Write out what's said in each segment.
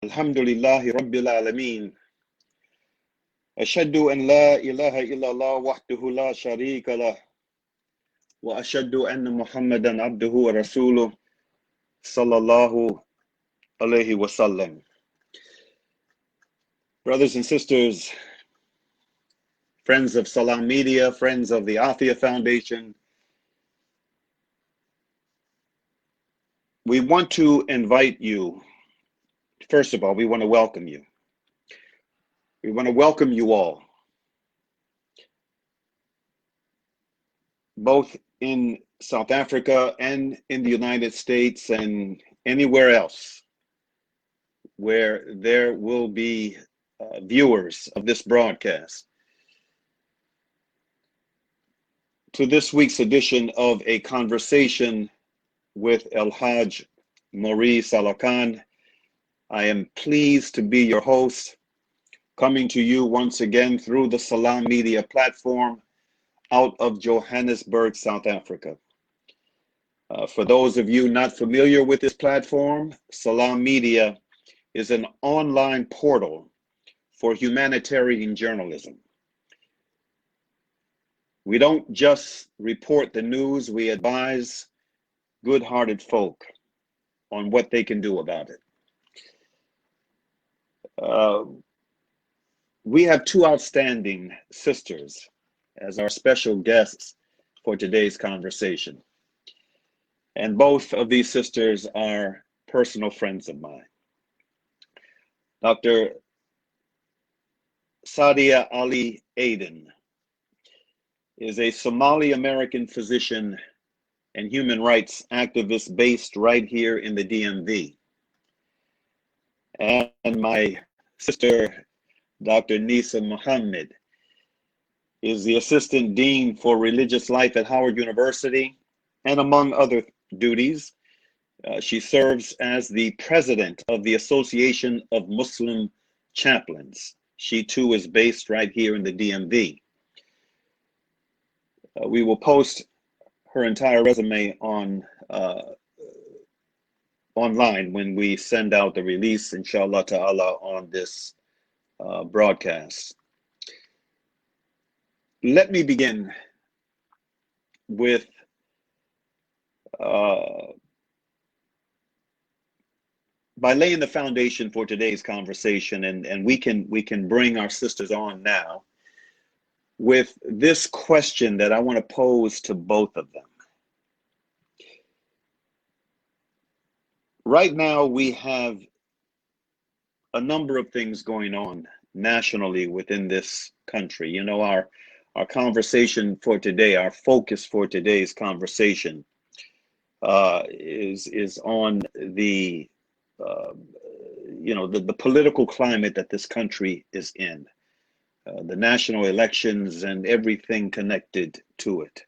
Alhamdulillahi Rabbil Alameen. Ashhadu an la ilaha illallah wahdahu la sharika lah. Wa ashhadu anna Muhammadan abduhu wa rasuluh sallallahu alayhi wa sallam. Brothers and sisters, friends of Salam Media, friends of the Aafia Foundation, we want to invite you. First of all, we want to welcome you. We want to welcome you all, both in South Africa and in the United States and anywhere else where there will be viewers of this broadcast, to this week's edition of A Conversation with El-Hajj Maurice Alakan. I am pleased to be your host, coming to you once again through the Salam Media platform out of Johannesburg, South Africa. For those of you not familiar with this platform, Salam Media is an online portal for humanitarian journalism. We don't just report the news, we advise good-hearted folk on what they can do about it. We have two outstanding sisters as our special guests for today's conversation. And both of these sisters are personal friends of mine. Dr. Sadia Ali Aden is a Somali American physician and human rights activist based right here in the DMV. And my sister, Dr. Nisa Muhammad, is the Assistant Dean for Religious Life at Howard University, and among other duties, she serves as the President of the Association of Muslim Chaplains. She too is based right here in the DMV. We will post her entire resume on online when we send out the release, inshallah ta'ala, on this broadcast. Let me begin with by laying the foundation for today's conversation, and we can bring our sisters on now with this question that I want to pose to both of them. Right now, we have a number of things going on nationally within this country. You know, our conversation for today, our focus for today's conversation is on the the political climate that this country is in, the national elections and everything connected to it.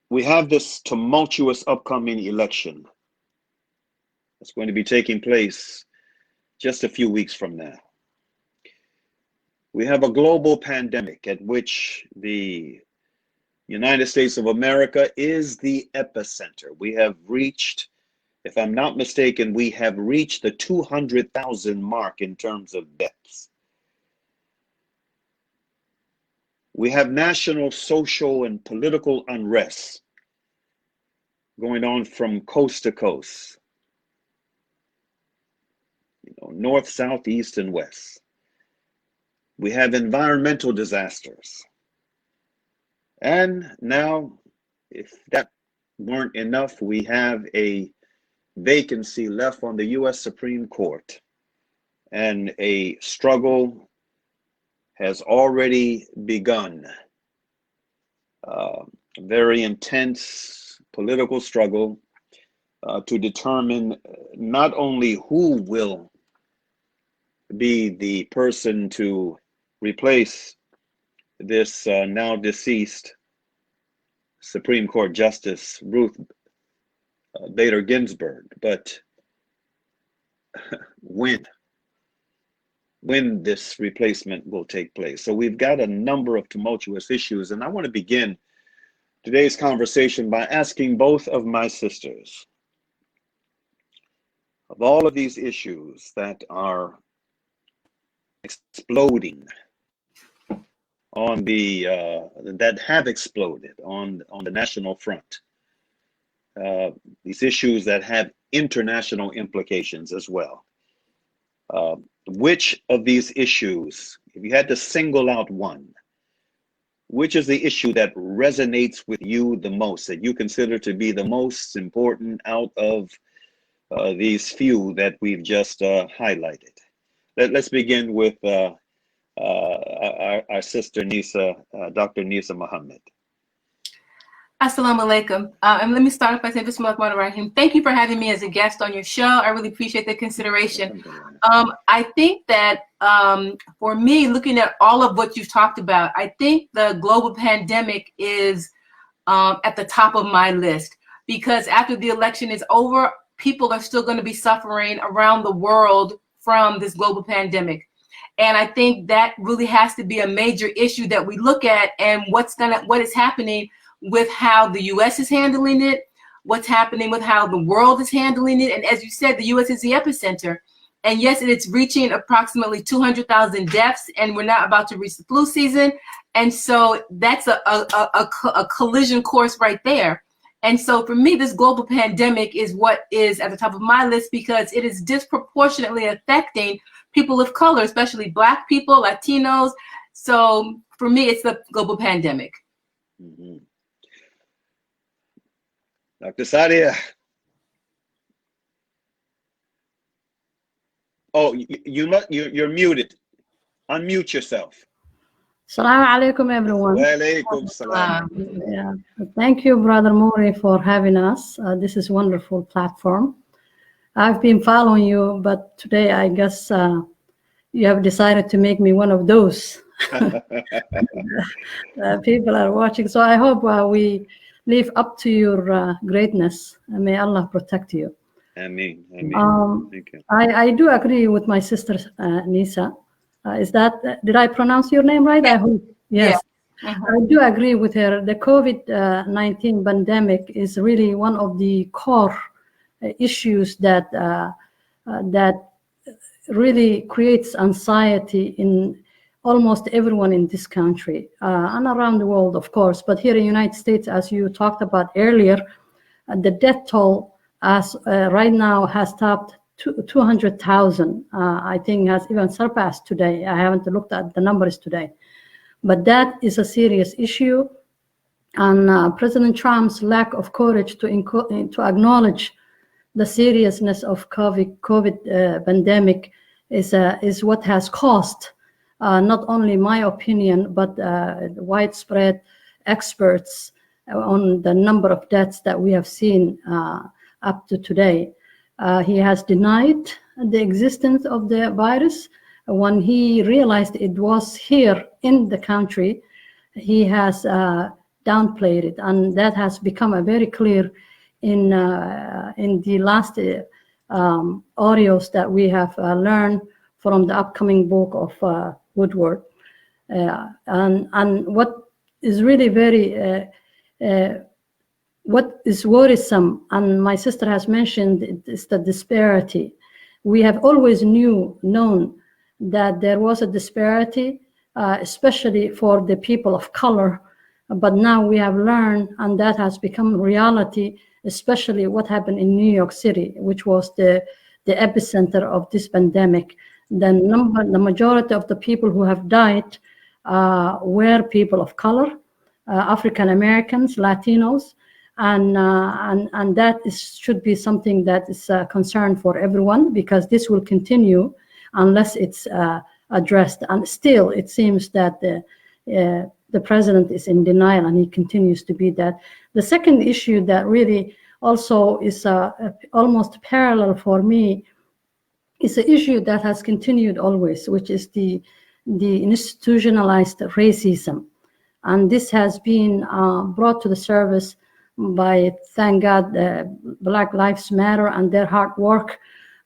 We have this tumultuous upcoming election that's going to be taking place just a few weeks from now. We have a global pandemic at which the United States of America is the epicenter. We have reached, if I'm not mistaken, we have reached the 200,000 mark in terms of deaths. We have national, social, and political unrest going on from coast to coast, north, south, east, and west. We have environmental disasters. And now, if that weren't enough, we have a vacancy left on the U.S. Supreme Court, and a struggle has already begun. A very intense political struggle to determine not only who will be the person to replace this now deceased Supreme Court Justice Ruth Bader Ginsburg, but when this replacement will take place. So we've got a number of tumultuous issues, and I want to begin today's conversation by asking both of my sisters, of all of these issues that are exploding on the that have exploded on the national front, these issues that have international implications as well. Which of these issues, if you had to single out one, which is the issue that resonates with you the most, that you consider to be the most important out of these few that we've just highlighted? Let's begin with our sister Nisa, Dr. Nisa Muhammad. Assalamu alaikum. And let me start off by saying, Bismillahirrahmanirrahim. Thank you for having me as a guest on your show. I really appreciate the consideration. I think that for me, looking at all of what you've talked about, I think the global pandemic is at the top of my list, because after the election is over, people are still going to be suffering around the world from this global pandemic. And I think that really has to be a major issue that we look at, and what is happening with how the U.S. is handling it, what's happening with how the world is handling it. And as you said, the U.S. is the epicenter. And yes, it's reaching approximately 200,000 deaths, and we're not about to reach the flu season. And so that's a collision course right there. And so for me, this global pandemic is what is at the top of my list, because it is disproportionately affecting people of color, especially Black people, Latinos. So for me, it's the global pandemic. Mm-hmm. Dr. Sadia. Oh, you're muted. Unmute yourself. Assalamu alaikum, everyone. Wa alaikum salam. Yeah. Thank you, Brother Mori, for having us. This is a wonderful platform. I've been following you, but today I guess you have decided to make me one of those people are watching. So I hope we live up to your greatness, and may Allah protect you. Ameen. Ameen. Thank you. I do agree with my sister Nisa. Did I pronounce your name right? I hope. Yes. Yeah. I do agree with her. The COVID-19 pandemic is really one of the core issues that really creates anxiety in almost everyone in this country and around the world, of course. But here in the United States, as you talked about earlier, the death toll as right now has topped 200,000. I think has even surpassed today. I haven't looked at the numbers today, but that is a serious issue. And President Trump's lack of courage to acknowledge the seriousness of COVID pandemic is what has caused not only my opinion, but widespread experts on the number of deaths that we have seen up to today. He has denied the existence of the virus. When he realized it was here in the country, he has downplayed it, and that has become very clear in the last audios that we have learned from the upcoming book of Woodward. And what is really very what is worrisome, and my sister has mentioned, is the disparity. We have always known that there was a disparity, especially for the people of color, but now we have learned, and that has become reality, especially what happened in New York City, which was the epicenter of this pandemic. The majority of the people who have died were people of color, African Americans, Latinos, and that should be something that is a concern for everyone, because this will continue unless it's addressed. And still, it seems that the president is in denial, and he continues to be that. The second issue that really also is almost parallel for me is an issue that has continued always, which is the institutionalized racism. And this has been brought to the surface by, thank God, Black Lives Matter and their hard work,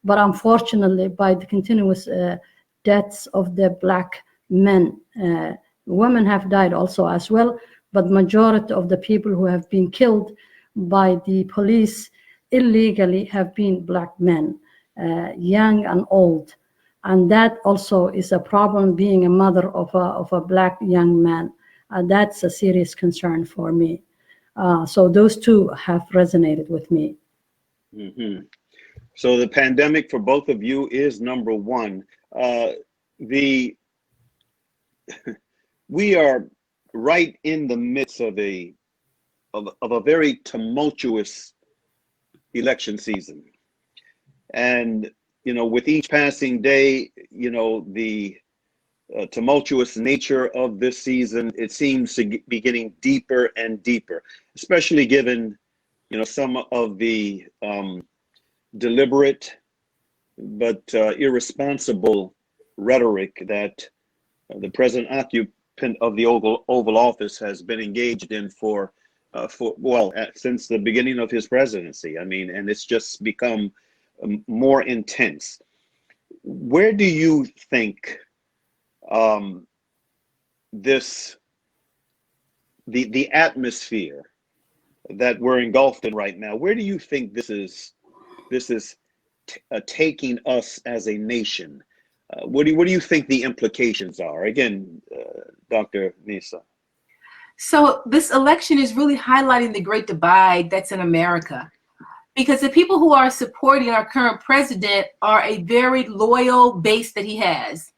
but unfortunately by the continuous deaths of the Black men. Women have died also as well, but majority of the people who have been killed by the police illegally have been Black men. young and old. And that also is a problem, being a mother of a black young man. That's a serious concern for me. So those two have resonated with me. Mm-hmm. So the pandemic for both of you is number one. We are right in the midst of a very tumultuous election season. And, you know, with each passing day, you know, the tumultuous nature of this season, it seems to be getting deeper and deeper, especially given, you know, some of the deliberate but irresponsible rhetoric that the present occupant of the Oval Office has been engaged in since the beginning of his presidency. I mean, and it's just become more intense. Where do you think the atmosphere that we're engulfed in right now, where do you think this is taking us as a nation? What do you think the implications are? Again, Dr. Nisa. So this election is really highlighting the great divide that's in America, because the people who are supporting our current president are a very loyal base that he has.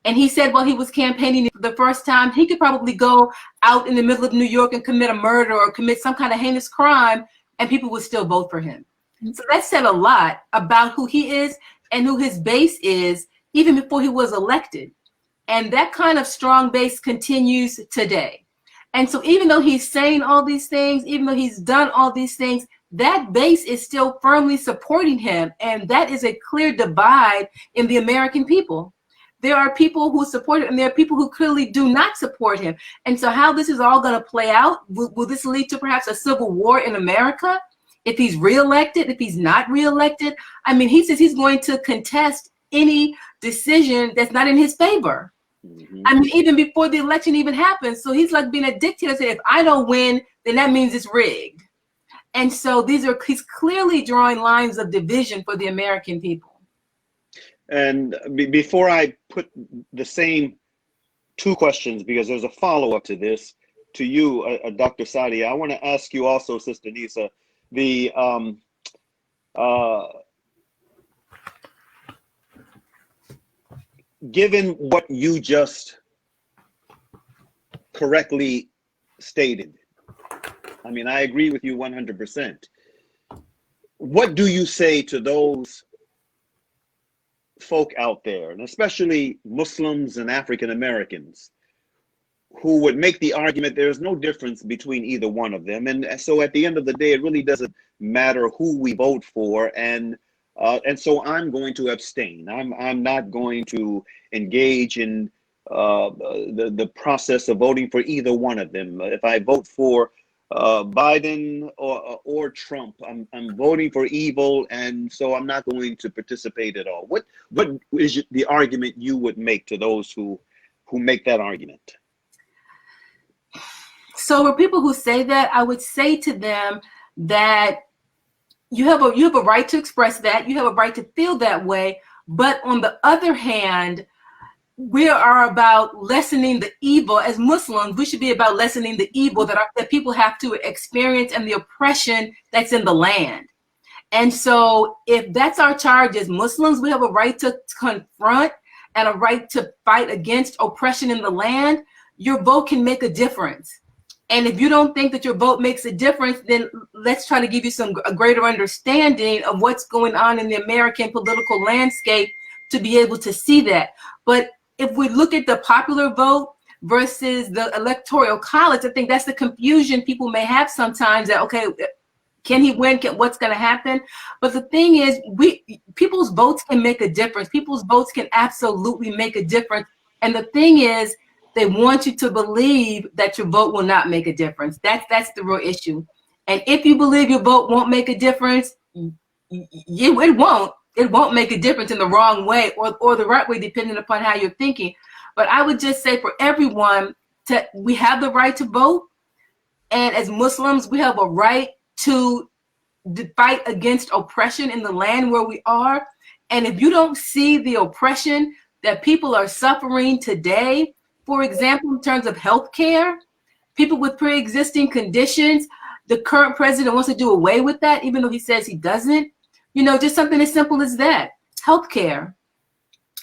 And he said while he was campaigning for the first time, he could probably go out in the middle of New York and commit a murder or commit some kind of heinous crime, and people would still vote for him. So that said a lot about who he is and who his base is, even before he was elected. And that kind of strong base continues today. And so even though he's saying all these things, even though he's done all these things, that base is still firmly supporting him. And that is a clear divide in the American people. There are people who support him, and there are people who clearly do not support him. And so how this is all going to play out, will this lead to perhaps a civil war in America? If he's reelected, if he's not reelected? I mean, he says he's going to contest any decision that's not in his favor. Mm-hmm. I mean, even before the election even happens. So he's like being a dictator, saying, if I don't win, then that means it's rigged. And so he's clearly drawing lines of division for the American people. And before I put the same two questions, because there's a follow-up to this, to you, Dr. Sadia, I want to ask you also, Sister Nisa, given what you just correctly stated, I mean, I agree with you 100%. What do you say to those folk out there, and especially Muslims and African Americans, who would make the argument there's no difference between either one of them, and so at the end of the day, it really doesn't matter who we vote for, and so I'm going to abstain. I'm not going to engage in the process of voting for either one of them. If I vote for Biden or Trump, I'm voting for evil, and so I'm not going to participate at all. What is the argument you would make to those who make that argument? So for people who say that, I would say to them that you have a right to express that, you have a right to feel that way, but on the other hand, we are about lessening the evil. As Muslims, we should be about lessening the evil that people have to experience and the oppression that's in the land. And so if that's our charge as Muslims, we have a right to confront and a right to fight against oppression in the land. Your vote can make a difference. And if you don't think that your vote makes a difference, then let's try to give you a greater understanding of what's going on in the American political landscape to be able to see that. But if we look at the popular vote versus the electoral college, I think that's the confusion people may have sometimes, that, okay, can he win? What's going to happen? But the thing is, people's votes can make a difference. People's votes can absolutely make a difference. And the thing is, they want you to believe that your vote will not make a difference. That's the real issue. And if you believe your vote won't make a difference, it won't. It won't make a difference in the wrong way or the right way, depending upon how you're thinking. But I would just say for everyone, we have the right to vote. And as Muslims, we have a right to fight against oppression in the land where we are. And if you don't see the oppression that people are suffering today, for example, in terms of healthcare, people with pre-existing conditions, the current president wants to do away with that, even though he says he doesn't. You know, just something as simple as that. Healthcare,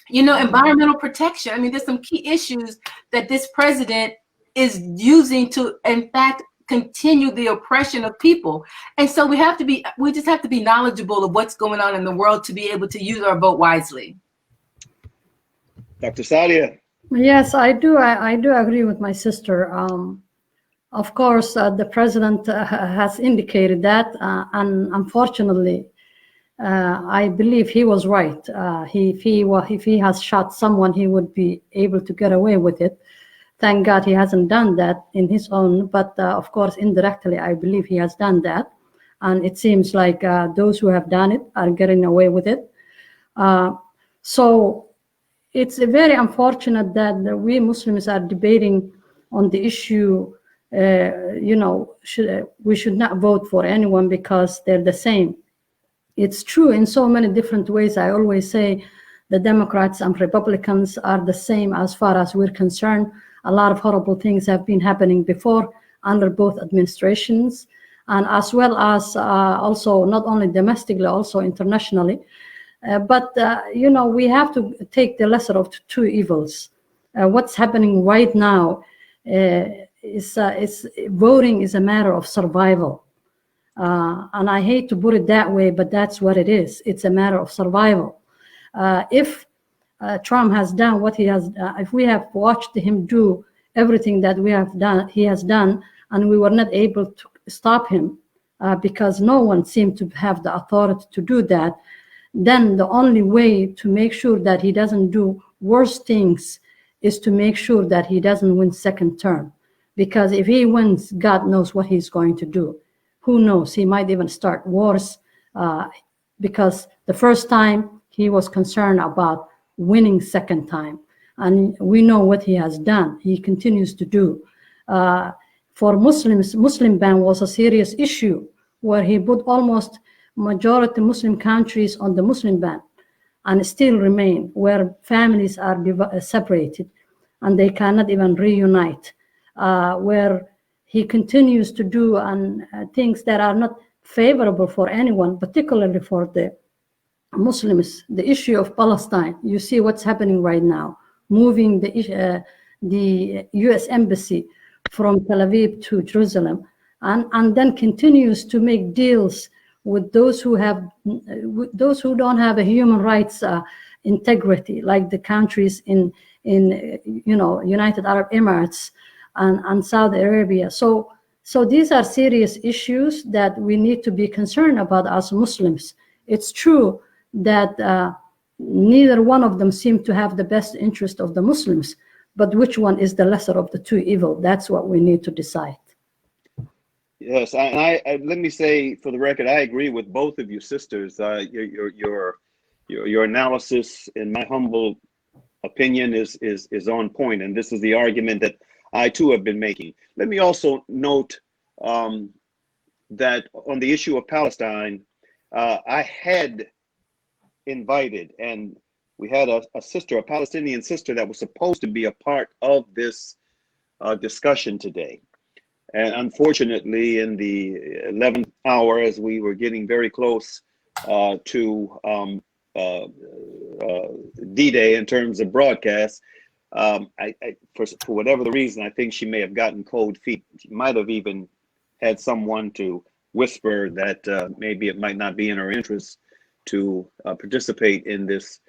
you know, environmental protection. I mean, there's some key issues that this president is using to, in fact, continue the oppression of people. And so we just have to be knowledgeable of what's going on in the world to be able to use our vote wisely. Dr. Sadia. Yes, I do. I do agree with my sister. Of course, the president has indicated that, and unfortunately, I believe he was right. If he has shot someone, he would be able to get away with it. Thank God he hasn't done that in his own, but of course, indirectly, I believe he has done that. And it seems like those who have done it are getting away with it. So it's very unfortunate that we Muslims are debating on the issue, you know, we should not vote for anyone because they're the same. It's true in so many different ways. I always say the Democrats and Republicans are the same as far as we're concerned. A lot of horrible things have been happening before under both administrations, and as well as also not only domestically, also internationally. But you know, we have to take the lesser of two evils. What's happening right now is voting is a matter of survival. And I hate to put it that way, but that's what it is. It's a matter of survival. If Trump has done what he has, if we have watched him do everything that he has done, and we were not able to stop him because no one seemed to have the authority to do that, then the only way to make sure that he doesn't do worse things is to make sure that he doesn't win second term. Because if he wins, God knows what he's going to do. Who knows? He might even start wars because the first time he was concerned about winning second time. And we know what he has done. He continues to do. For Muslims, Muslim ban was a serious issue where he put almost majority Muslim countries on the Muslim ban and still remain, where families are separated and they cannot even reunite, where he continues to do things that are not favorable for anyone, particularly for the Muslims. The issue of Palestine, you see what's happening right now, moving the U.S. embassy from Tel Aviv to Jerusalem, and then continues to make deals with those who don't have a human rights integrity, like the countries in United Arab Emirates and Saudi Arabia. So these are serious issues that we need to be concerned about as Muslims. It's true that neither one of them seem to have the best interest of the Muslims, but which one is the lesser of the two evil? That's what we need to decide. Yes, I let me say for the record, I agree with both of you sisters. Your analysis, in my humble opinion, is on point, and this is the argument that I too have been making. Let me also note that on the issue of Palestine, I had invited, and we had a Palestinian sister that was supposed to be a part of this discussion today. And unfortunately, in the 11th hour, as we were getting very close to D-Day in terms of broadcast, for whatever the reason, I think she may have gotten cold feet. She might have even had someone to whisper that maybe it might not be in her interest to participate in this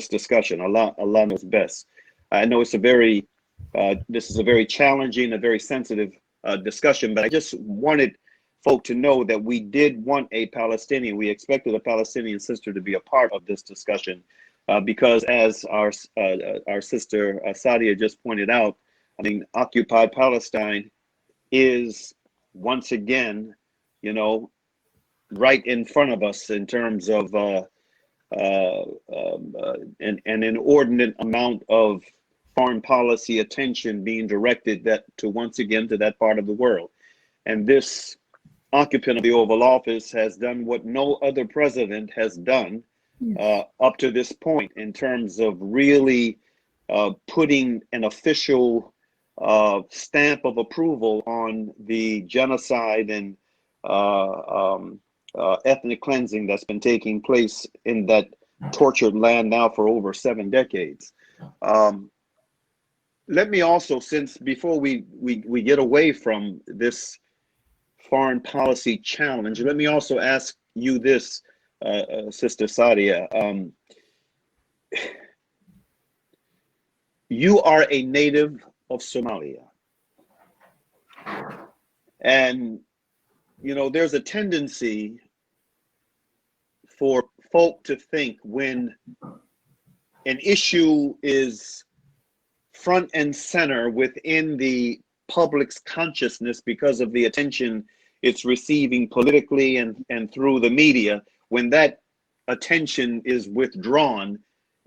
discussion. Allah knows best. I know it's this is a very challenging, a very sensitive discussion, but I just wanted folk to know that we did want a Palestinian. We expected a Palestinian sister to be a part of this discussion because, as our sister Sadia just pointed out, I mean, occupied Palestine is once again, right in front of us in terms of an inordinate amount of foreign policy attention being directed once again to that part of the world. And this occupant of the Oval Office has done what no other president has done up to this point in terms of really putting an official stamp of approval on the genocide and ethnic cleansing that's been taking place in that tortured land now for over 7 decades. Let me also, since before we get away from this foreign policy challenge, let me also ask you this, Sister Sadia. You are a native of Somalia. And, you know, there's a tendency for folk to think when an issue is front and center within the public's consciousness because of the attention it's receiving politically and through the media, when that attention is withdrawn,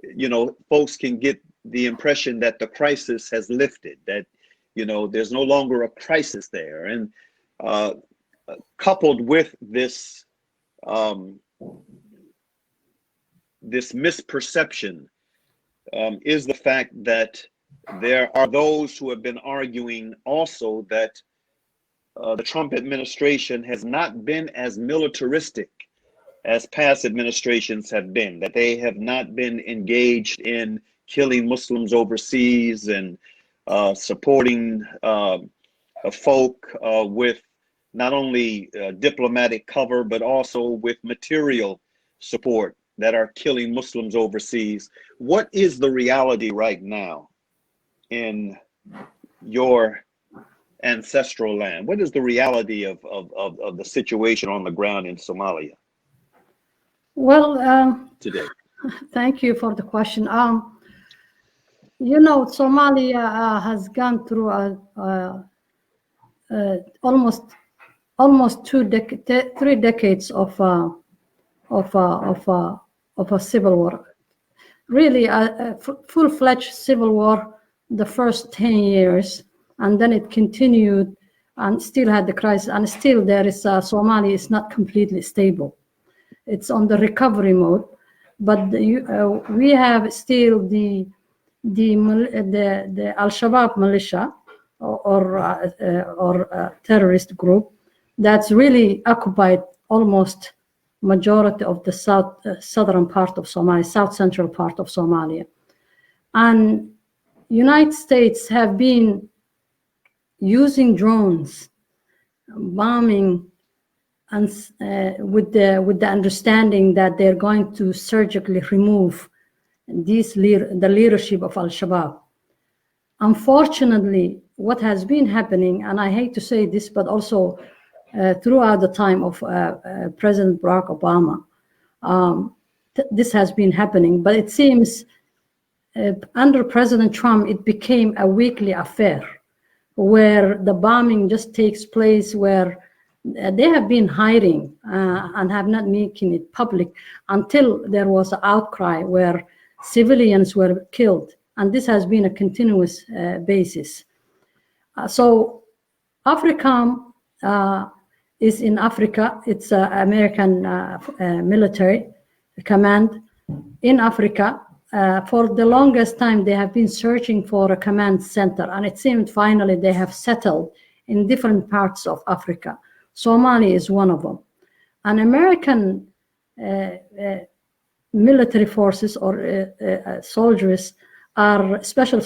you know, folks can get the impression that the crisis has lifted, that, you know, there's no longer a crisis there. And coupled with this, this misperception is the fact that there are those who have been arguing also that the Trump administration has not been as militaristic as past administrations have been, that they have not been engaged in killing Muslims overseas and supporting folk with not only diplomatic cover, but also with material support that are killing Muslims overseas. What is the reality right now in your ancestral land? What is the reality of the situation on the ground in Somalia? Well, today? Thank you for the question. You know, Somalia has gone through almost 3 decades of a civil war. Really, a full-fledged civil war the first 10 years, and then it continued and still had the crisis, and still there is Somalia is not completely stable. It's on the recovery mode, but we have still the Al-Shabaab militia or terrorist group that's really occupied almost majority of the southern part of Somalia, south central part of Somalia. And United States have been using drones, bombing, and with the understanding that they're going to surgically remove the leadership of Al-Shabaab. Unfortunately, what has been happening, and I hate to say this, but also throughout the time of President Barack Obama, this has been happening, but it seems under President Trump, it became a weekly affair where the bombing just takes place, where they have been hiding and have not making it public until there was an outcry where civilians were killed. And this has been a continuous basis. So AFRICOM is in Africa. It's an American military command in Africa. For the longest time, they have been searching for a command center, and it seemed finally they have settled in different parts of Africa. Somalia is one of them. And American military forces or soldiers are special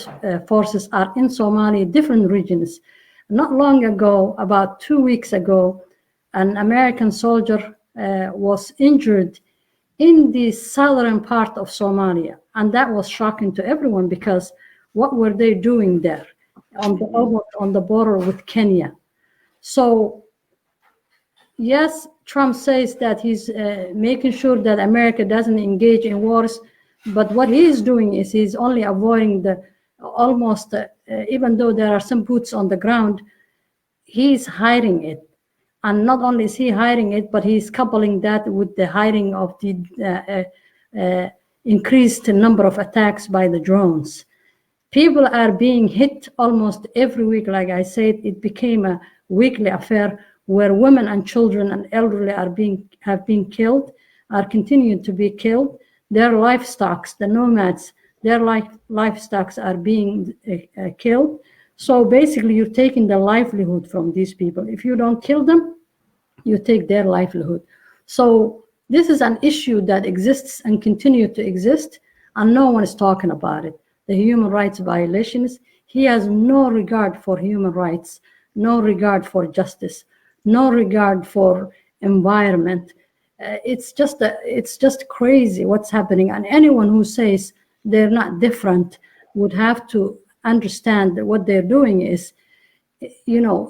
forces are in Somalia, different regions. Not long ago, about 2 weeks ago, an American soldier was injured in the southern part of Somalia. And that was shocking to everyone, because what were they doing there on the border with Kenya? So yes, Trump says that he's making sure that America doesn't engage in wars, but what he is doing is he's only avoiding even though there are some boots on the ground, he's hiding it. And not only is he hiding it, but he's coupling that with the hiding of the increased number of attacks by the drones. People are being hit almost every week. Like I said, it became a weekly affair where women and children and elderly have been killed, are continuing to be killed. Their livestock, the nomads, their livestock are being killed. So basically, you're taking the livelihood from these people. If you don't kill them, you take their livelihood. So this is an issue that exists and continue to exist, and no one is talking about it. The human rights violations. He has no regard for human rights, no regard for justice, no regard for environment. It's just crazy what's happening. And anyone who says they're not different would have to understand that what they're doing is,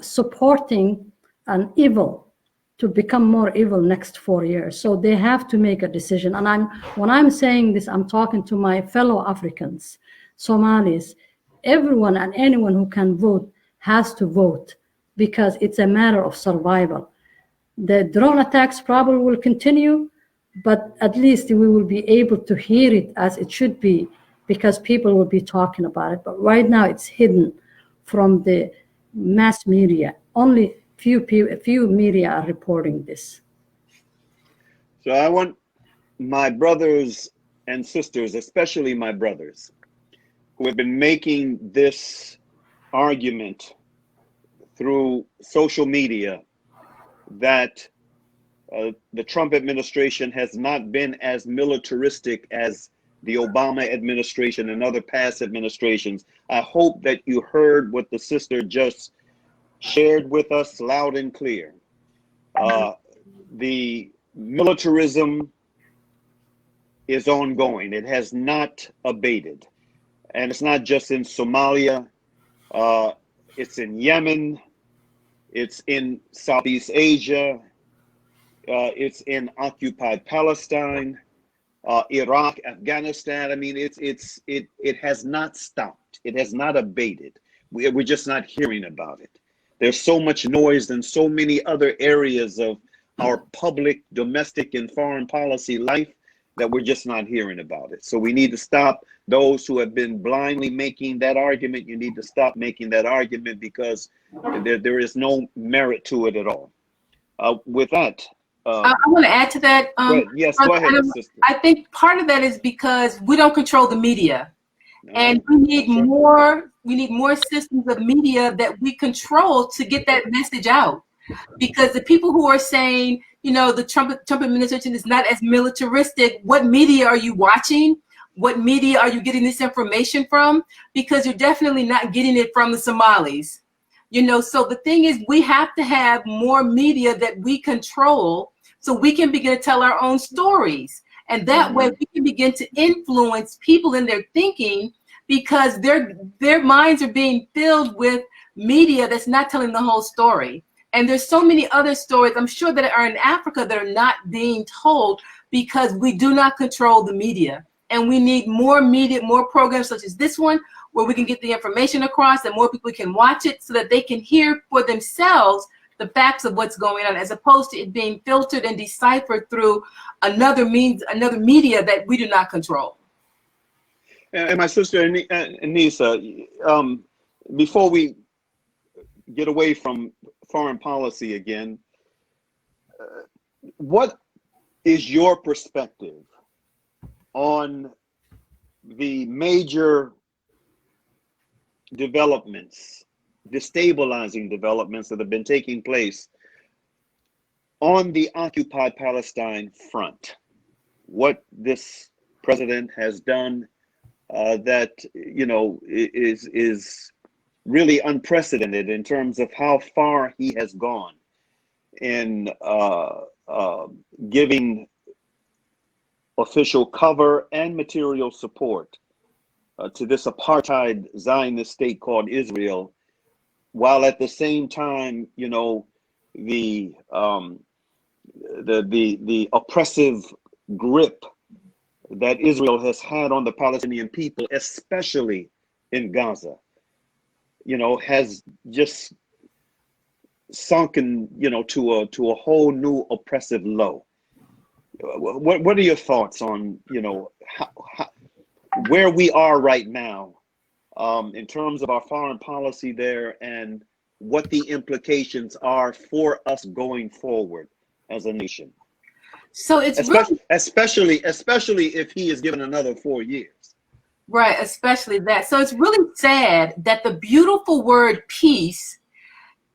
supporting an evil to become more evil next 4 years. So they have to make a decision. And when I'm saying this, I'm talking to my fellow Africans, Somalis, everyone and anyone who can vote has to vote, because it's a matter of survival. The drone attacks probably will continue, but at least we will be able to hear it as it should be, because people will be talking about it. But right now it's hidden from the mass media. Only few media are reporting this. So I want my brothers and sisters, especially my brothers, who have been making this argument through social media that the Trump administration has not been as militaristic as the Obama administration and other past administrations. I hope that you heard what the sister just shared with us loud and clear. The militarism is ongoing. It has not abated. And it's not just in Somalia. It's in Yemen. It's in Southeast Asia. It's in occupied Palestine, Iraq, Afghanistan. I mean, it has not stopped. It has not abated. We're just not hearing about it. There's so much noise in so many other areas of our public, domestic, and foreign policy life that we're just not hearing about it. So we need to stop. Those who have been blindly making that argument, you need to stop making that argument, because there is no merit to it at all. With that, I want to add to that. Yes, go ahead, sister. I think part of that is because we don't control the media. And No, we need more systems of media that we control to get that message out. Because the people who are saying, the Trump administration is not as militaristic, what media are you watching? What media are you getting this information from? Because you're definitely not getting it from the Somalis. So the thing is, we have to have more media that we control so we can begin to tell our own stories. And that way we can begin to influence people in their thinking, because their minds are being filled with media that's not telling the whole story. And there's so many other stories, I'm sure, that are in Africa that are not being told because we do not control the media. And we need more media, more programs such as this one, where we can get the information across and more people can watch it so that they can hear for themselves the facts of what's going on, as opposed to it being filtered and deciphered through another media that we do not control. And my sister Nisa, before we get away from foreign policy again, what is your perspective on the major developments, destabilizing developments that have been taking place on the occupied Palestine front? What this president has done that is really unprecedented in terms of how far he has gone in giving official cover and material support to this apartheid Zionist state called Israel, while at the same time, the oppressive grip that Israel has had on the Palestinian people, especially in Gaza, has just sunken, to a whole new oppressive low. What are your thoughts on, where we are right now in terms of our foreign policy there, and what the implications are for us going forward as a nation? So it's especially if he is given another 4 years. Right, especially that. So it's really sad that the beautiful word peace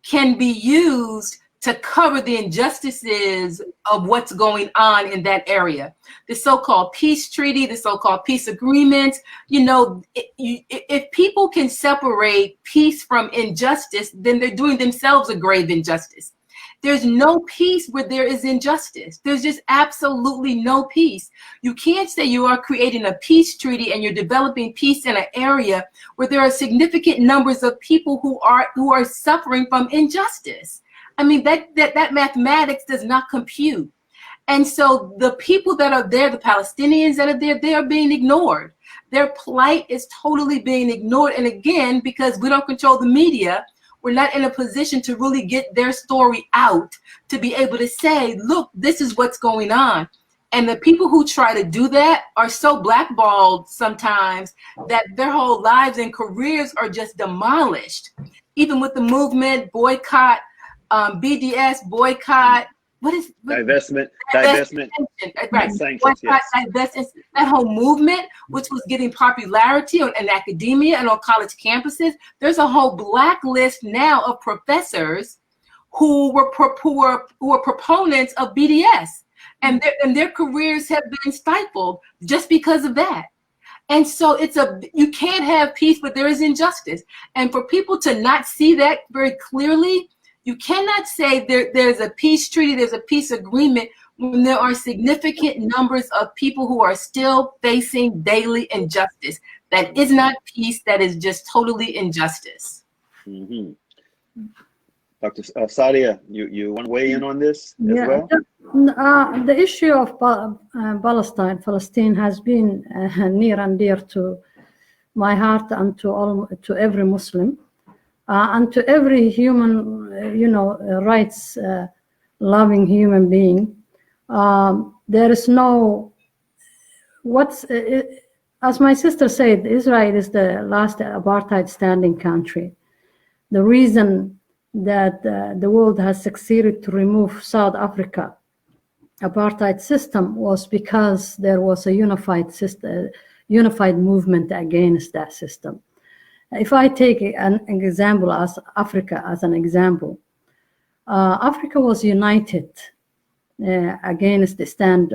can be used to cover the injustices of what's going on in that area. The so-called peace treaty, the so-called peace agreement, you know, if people can separate peace from injustice, then they're doing themselves a grave injustice. There's no peace where there is injustice. There's just absolutely no peace. You can't say you are creating a peace treaty and you're developing peace in an area where there are significant numbers of people who are suffering from injustice. I mean, that mathematics does not compute. And so the people that are there, the Palestinians that are there, they are being ignored. Their plight is totally being ignored. And again, because we don't control the media, we're not in a position to really get their story out, to be able to say, look, this is what's going on. And the people who try to do that are so blackballed sometimes that their whole lives and careers are just demolished. Even with the movement, boycott, BDS, boycott, divestment, right? Sanctions, yes. Divestment, that whole movement, which was getting popularity in academia and on college campuses. There's a whole blacklist now of professors who were proponents of BDS, and their careers have been stifled just because of that. And so you can't have peace, but there is injustice. And for people to not see that very clearly, you cannot say there's a peace treaty, there's a peace agreement, when there are significant numbers of people who are still facing daily injustice. That is not peace, that is just totally injustice. Mm-hmm. Dr. Sadia, you want to weigh in on this as well? The issue of Palestine has been near and dear to my heart and to every Muslim. And to every human, rights loving human being, there is no, as my sister said, Israel is the last apartheid standing country. The reason that the world has succeeded to remove South Africa apartheid system was because there was a unified movement against that system. If I take an example as Africa as an example, Africa was united against the stand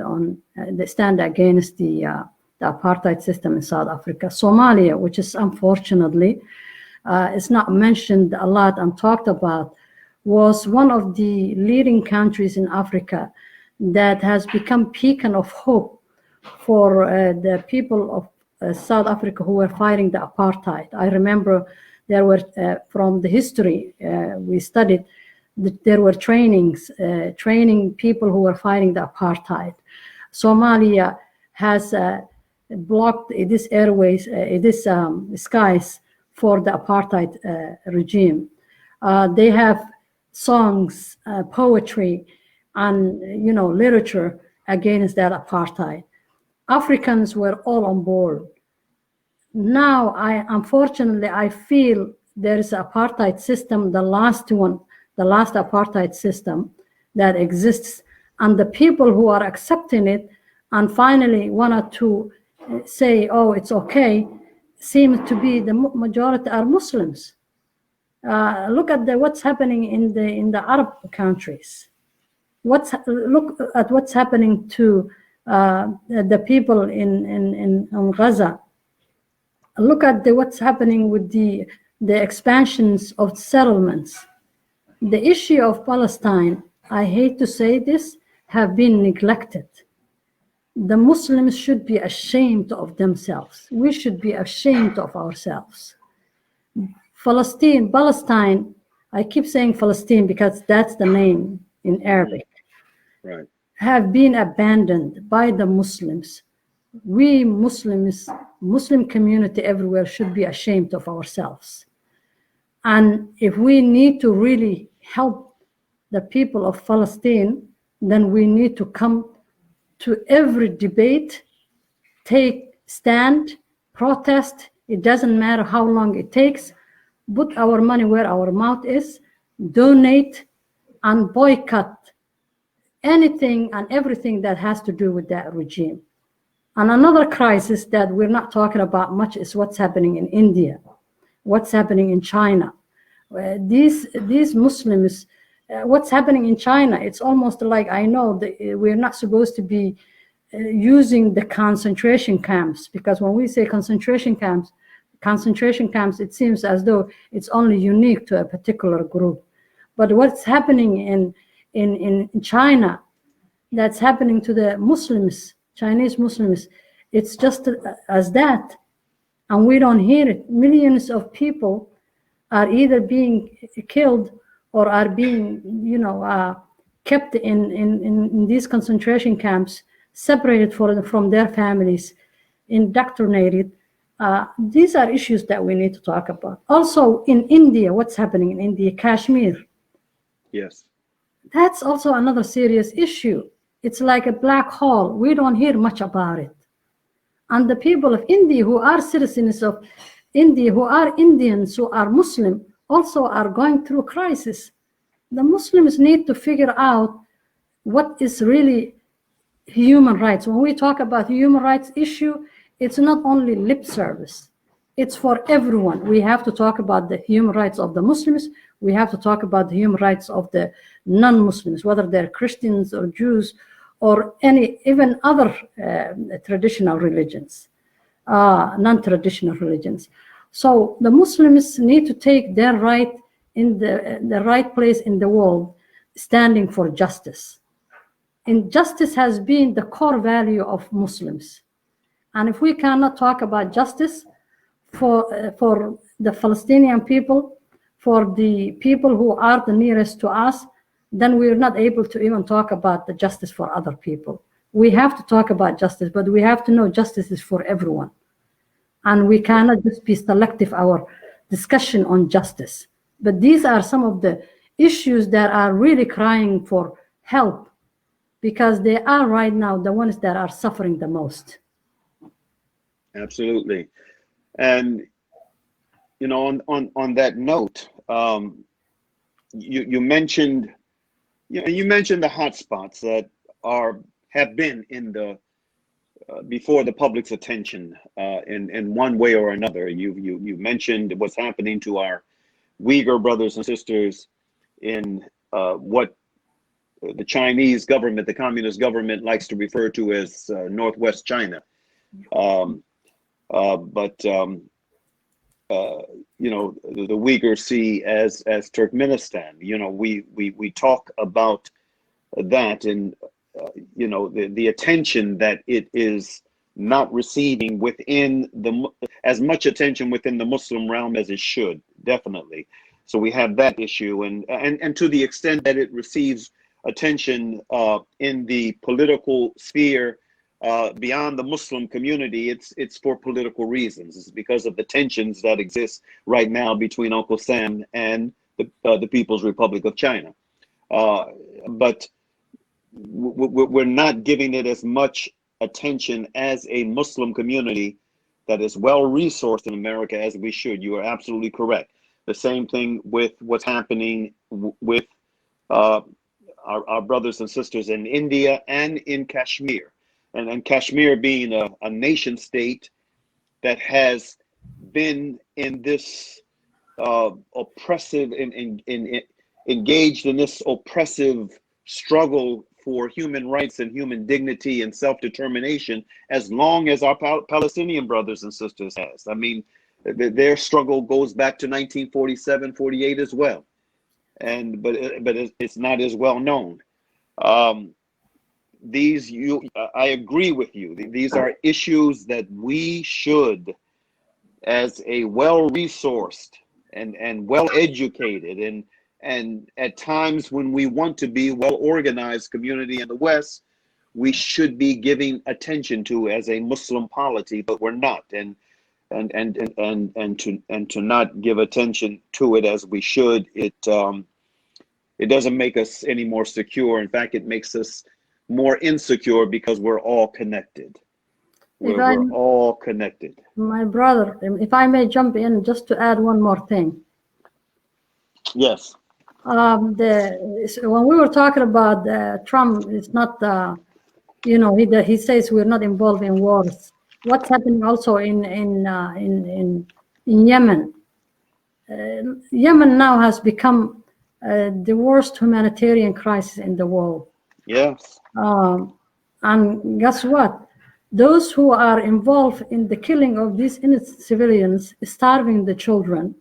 against the apartheid system in South Africa. Somalia, which is unfortunately is not mentioned a lot and talked about, was one of the leading countries in Africa that has become beacon of hope for the people of South Africa who were fighting the apartheid. I remember there were, from the history we studied, there were training people who were fighting the apartheid. Somalia has blocked these airways, these skies for the apartheid regime. They have songs, poetry, and literature against that apartheid. Africans were all on board. Now, unfortunately, I feel there is an apartheid system, the last apartheid system that exists, and the people who are accepting it and finally wanted to say, oh, it's okay, seem to be the majority are Muslims. Look at what's happening in the Arab countries. Look at what's happening to the people in Gaza. Look at what's happening with the expansions of settlements. The issue of Palestine, I hate to say this, have been neglected. The Muslims should be ashamed of themselves. We should be ashamed of ourselves. Palestine, I keep saying Palestine because that's the name in Arabic. Right. Have been abandoned by the Muslims. We Muslims, Muslim community everywhere should be ashamed of ourselves. And if we need to really help the people of Palestine, then we need to come to every debate, take stand, protest. It doesn't matter how long it takes. Put our money where our mouth is, donate, and boycott anything and everything that has to do with that regime. And another crisis that we're not talking about much is what's happening in India, what's happening in China. These Muslims, what's happening in China, it's almost like, I know that we're not supposed to be using the concentration camps, because when we say concentration camps, it seems as though it's only unique to a particular group. But what's happening in China, that's happening to the Muslims, Chinese Muslims, it's just as that, and we don't hear it. Millions of people are either being killed or are being, kept in these concentration camps, separated from their families, indoctrinated. These are issues that we need to talk about. Also in India, what's happening in India, Kashmir. Yes. That's also another serious issue. It's like a black hole. We don't hear much about it. And the people of India who are citizens of India, who are Indians, who are Muslim, also are going through crisis. The Muslims need to figure out what is really human rights. When we talk about human rights issue, it's not only lip service. It's for everyone. We have to talk about the human rights of the Muslims. We have to talk about the human rights of the non-Muslims, whether they're Christians or Jews or even other traditional religions, non-traditional religions. So the Muslims need to take their right in the right place in the world, standing for justice. And justice has been the core value of Muslims. And if we cannot talk about justice for the Palestinian people, for the people who are the nearest to us, then we're not able to even talk about the justice for other people. We have to talk about justice, but we have to know justice is for everyone. And we cannot just be selective our discussion on justice. But these are some of the issues that are really crying for help, because they are right now the ones that are suffering the most. Absolutely. And, on that note, you mentioned the hotspots that have been in the before the public's attention in one way or another. You mentioned what's happening to our Uyghur brothers and sisters in what the Chinese government, the communist government, likes to refer to as Northwest China. The Uyghur Sea as Turkmenistan. We talk about that, and the attention that it is not receiving within as much attention within the Muslim realm as it should, definitely. So we have that issue, and to the extent that it receives attention in the political sphere beyond the Muslim community, it's for political reasons. It's because of the tensions that exist right now between Uncle Sam and the People's Republic of China. But we're not giving it as much attention as a Muslim community that is well resourced in America as we should. You are absolutely correct. The same thing with what's happening with our brothers and sisters in India and in Kashmir. And Kashmir being a nation state that has been in this oppressive, engaged in this oppressive struggle for human rights and human dignity and self-determination as long as our Palestinian brothers and sisters has. I mean, their struggle goes back to 1947, 48 as well. But it's not as well known. I agree with you. These are issues that we should, as a well-resourced and well-educated and at times when we want to be well-organized community in the West, we should be giving attention to as a Muslim polity, but we're not. And to not give attention to it as we should, it doesn't make us any more secure. In fact, it makes us more insecure because we're all connected. We're all connected. My brother, if I may jump in just to add one more thing. Yes. When we were talking about Trump, it's not, he says we're not involved in wars. What's happening also in Yemen? Yemen now has become the worst humanitarian crisis in the world. Yes. And guess what? Those who are involved in the killing of these innocent civilians, starving the children,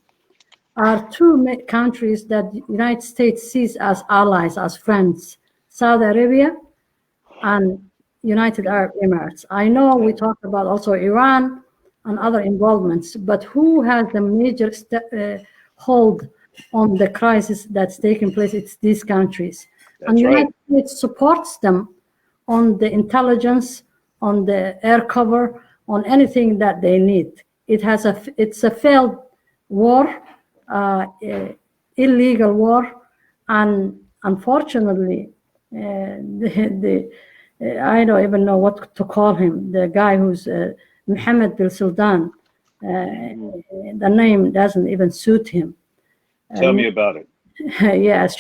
are two countries that the United States sees as allies, as friends: Saudi Arabia and United Arab Emirates. I know we talked about also Iran and other involvements, but who has the major hold on the crisis that's taking place? It's these countries. And the United States supports them on the intelligence, on the air cover, on anything that they need. It's a failed war, illegal war, and unfortunately, I don't even know what to call him. The guy who's Mohammed bin Sultan, the name doesn't even suit him. Tell me about it. Yes,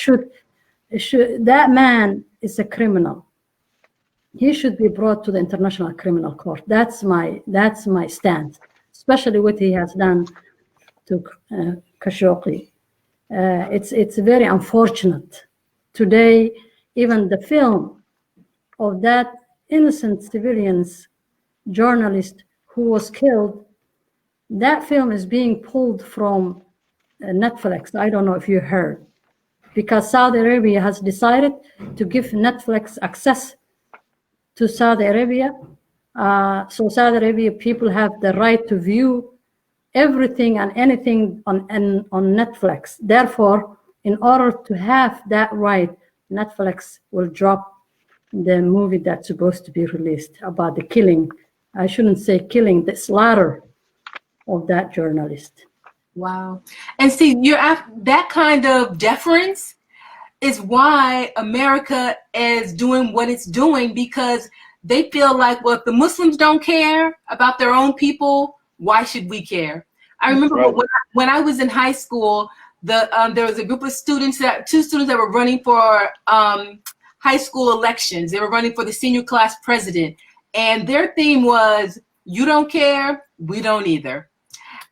that man is a criminal. He should be brought to the International Criminal Court. That's my stance, especially what he has done to Khashoggi. It's very unfortunate. Today, even the film of that innocent civilians journalist who was killed, that film is being pulled from Netflix. I don't know if you heard, because Saudi Arabia has decided to give Netflix access to Saudi Arabia. So Saudi Arabia people have the right to view everything and anything on Netflix. Therefore, in order to have that right, Netflix will drop the movie that's supposed to be released about the killing. I shouldn't say killing, the slaughter of that journalist. Wow. And see, that kind of deference is why America is doing what it's doing, because they feel like, well, if the Muslims don't care about their own people, why should we care? I remember when I was in high school, there was a group of students, two students that were running for high school elections. They were running for the senior class president, and their theme was, you don't care, we don't either.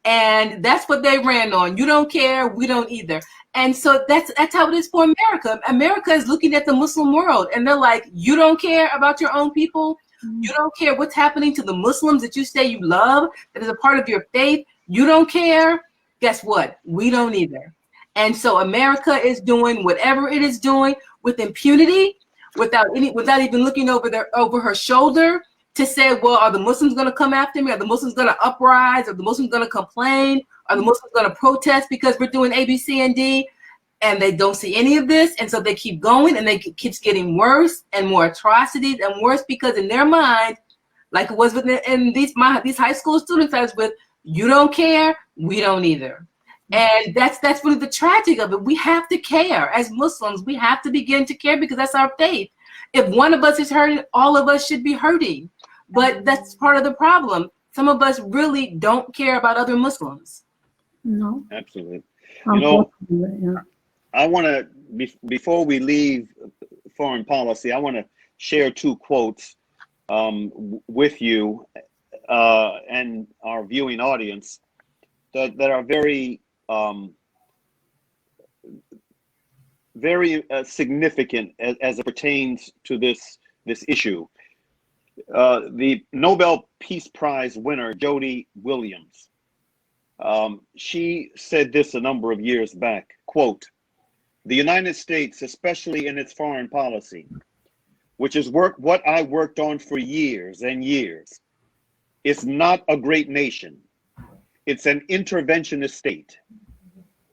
And that's what they ran on. You don't care, we don't either. And so that's how it is for America. America is looking at the Muslim world, and they're like, you don't care about your own people? You don't care what's happening to the Muslims that you say you love, that is a part of your faith? You don't care? Guess what? We don't either. And so America is doing whatever it is doing with impunity, without even looking over her shoulder to say, well, are the Muslims going to come after me? Are the Muslims going to uprise? Are the Muslims going to complain? Are the Muslims going to protest because we're doing A, B, C, and D? And they don't see any of this, and so they keep going, and it keeps getting worse and more atrocities and worse, because in their mind, like it was in these high school students I was with, you don't care, we don't either. And that's really the tragic of it. We have to care as Muslims. We have to begin to care, because that's our faith. If one of us is hurting, all of us should be hurting. But that's part of the problem. Some of us really don't care about other Muslims. No. Absolutely. You know, I want to, before we leave foreign policy, I want to share two quotes with you and our viewing audience that are very significant as it pertains to this issue. The Nobel Peace Prize winner, Jody Williams, she said this a number of years back, quote, "The United States, especially in its foreign policy, which is what I worked on for years and years, is not a great nation. It's an interventionist state.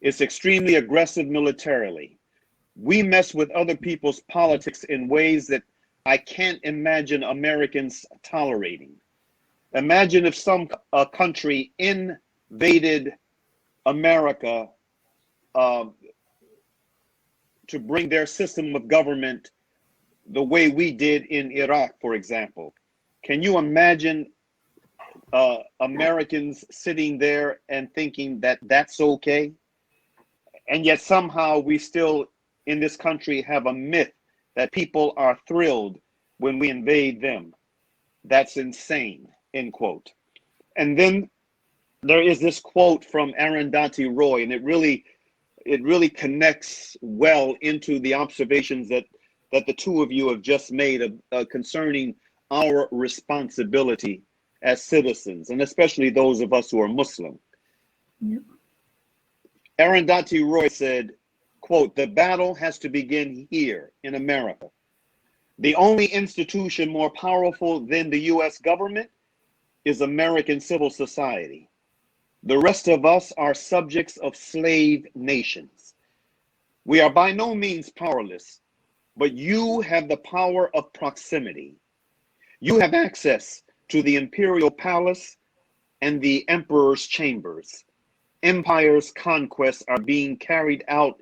It's extremely aggressive militarily. We mess with other people's politics in ways that I can't imagine Americans tolerating. Imagine if some country invaded America to bring their system of government the way we did in Iraq, for example. Can you imagine Americans sitting there and thinking that that's okay? And yet somehow we still in this country have a myth that people are thrilled when we invade them. That's insane, end quote. And then there is this quote from Arundhati Roy, and it really connects well into the observations that the two of you have just made concerning our responsibility as citizens, and especially those of us who are Muslim. Yep. Arundhati Roy said, quote, "The battle has to begin here in America. The only institution more powerful than the US government is American civil society. The rest of us are subjects of slave nations. We are by no means powerless, but you have the power of proximity. You have access to the imperial palace and the emperor's chambers. Empire's conquests are being carried out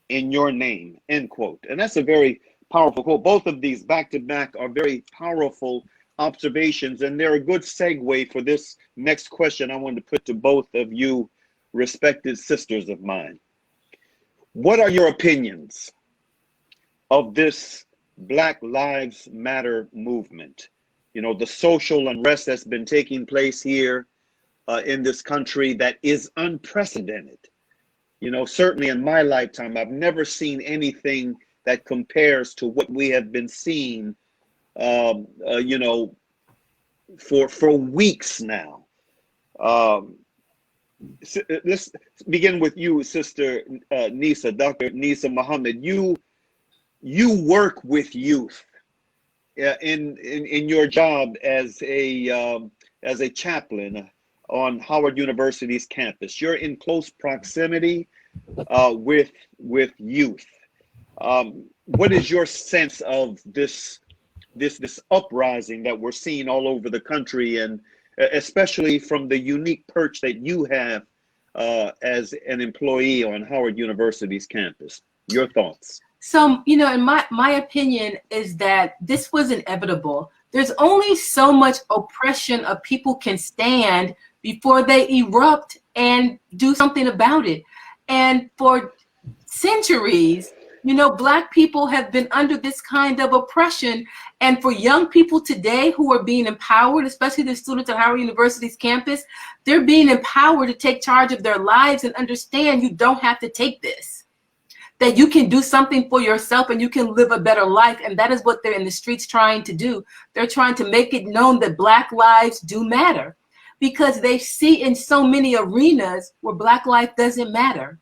in your name," end quote. And that's a very powerful quote. Both of these back to back are very powerful observations, and they're a good segue for this next question I wanted to put to both of you, respected sisters of mine. What are your opinions of this Black Lives Matter movement? You know, the social unrest that's been taking place here in this country that is unprecedented. You know, certainly in my lifetime, I've never seen anything that compares to what we have been seeing, you know, for weeks now. Let's begin with you, Sister Nisa, Dr. Nisa Muhammad. You work with youth in your job as a chaplain on Howard University's campus. You're in close proximity with youth. What is your sense of this uprising that we're seeing all over the country, and especially from the unique perch that you have as an employee on Howard University's campus? Your thoughts? So, you know, in my opinion is that this was inevitable. There's only so much oppression a people can stand before they erupt and do something about it. And for centuries, you know, Black people have been under this kind of oppression. And for young people today who are being empowered, especially the students at Howard University's campus, they're being empowered to take charge of their lives and understand you don't have to take this, that you can do something for yourself and you can live a better life. And that is what they're in the streets trying to do. They're trying to make it known that Black lives do matter, because they see in so many arenas where Black life doesn't matter,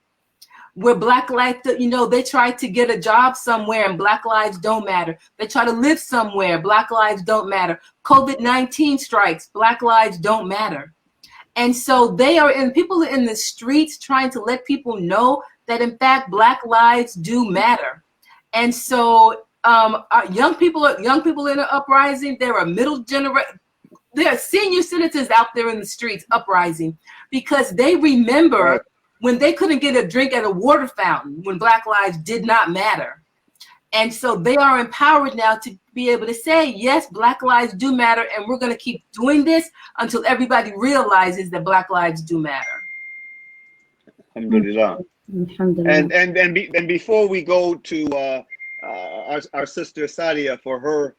where Black life, you know, they try to get a job somewhere and Black lives don't matter. They try to live somewhere, Black lives don't matter. COVID-19 strikes, Black lives don't matter. And so people are in the streets trying to let people know that in fact Black lives do matter. And so young people in the uprising. There are middle generation, there are senior citizens out there in the streets uprising because they remember when they couldn't get a drink at a water fountain when Black lives did not matter. And so they are empowered now to be able to say, yes, Black lives do matter, and we're going to keep doing this until everybody realizes that Black lives do matter. Alhamdulillah. And before we go to our sister Sadia for her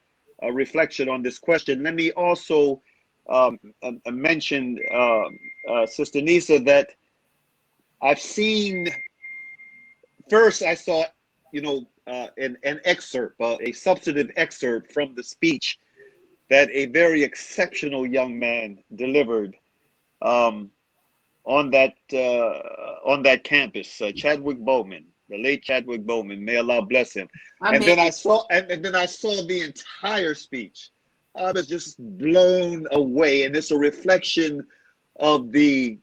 reflection on this question, let me also mention, Sister Nisa, that I've seen, first I saw, you know, an excerpt, a substantive excerpt from the speech that a very exceptional young man delivered on that campus, Chadwick Bowman, the late Chadwick Bowman, may Allah bless him. And then I saw the entire speech. I was just blown away, and it's a reflection of the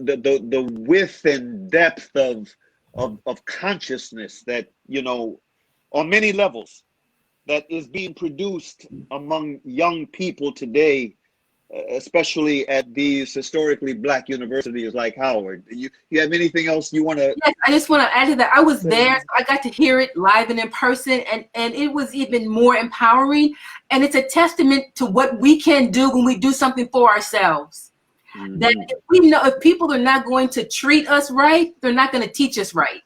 width and depth of consciousness that, you know, on many levels, that is being produced among young people today, especially at these historically Black universities like Howard. You have anything else you want to? Yes, I just want to add to that. I was there, so I got to hear it live and in person, and it was even more empowering. And it's a testament to what we can do when we do something for ourselves. Mm-hmm. That if we know, if people are not going to treat us right, they're not going to teach us right.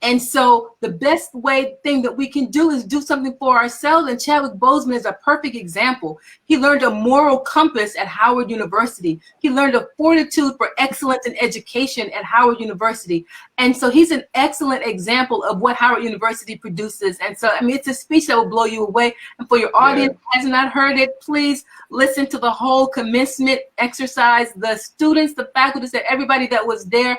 And so the best thing that we can do is do something for ourselves. And Chadwick Boseman is a perfect example. He learned a moral compass at Howard University. He learned a fortitude for excellence in education at Howard University. And so he's an excellent example of what Howard University produces. And so, I mean, it's a speech that will blow you away. And for your audience who has not heard it, please listen to the whole commencement exercise. The students, the faculty, everybody that was there,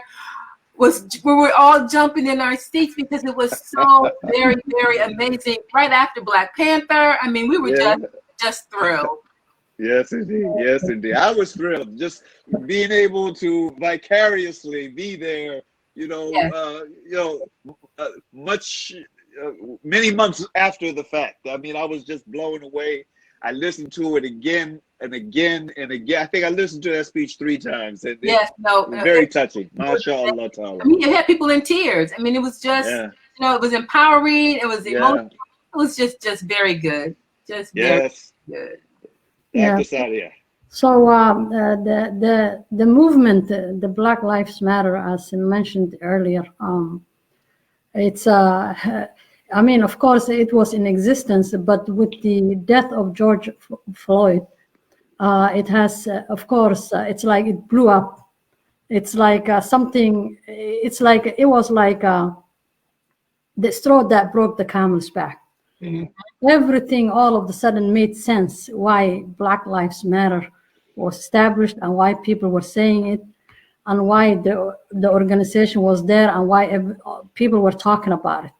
we were all jumping in our seats because it was so very, very amazing. Right after Black Panther, I mean, we were just thrilled. Yes, indeed. Yes, indeed. I was thrilled just being able to vicariously be there. Many months after the fact. I mean, I was just blown away. I listened to it again and again and again. I think I listened to that speech 3 times. And very touching. MashaAllah ta'ala. I mean, you had people in tears. I mean, it was just, it was empowering. It was emotional. It was just very good. Just very good. Dr. Sadia. So the movement, the Black Lives Matter, as mentioned earlier, it's I mean, of course, it was in existence, but with the death of George Floyd, it has, of course, it's like it blew up. It's like something, it's like, it was like the straw that broke the camel's back. Mm-hmm. Everything all of a sudden made sense why Black Lives Matter was established and why people were saying it and why the organization was there and why people were talking about it.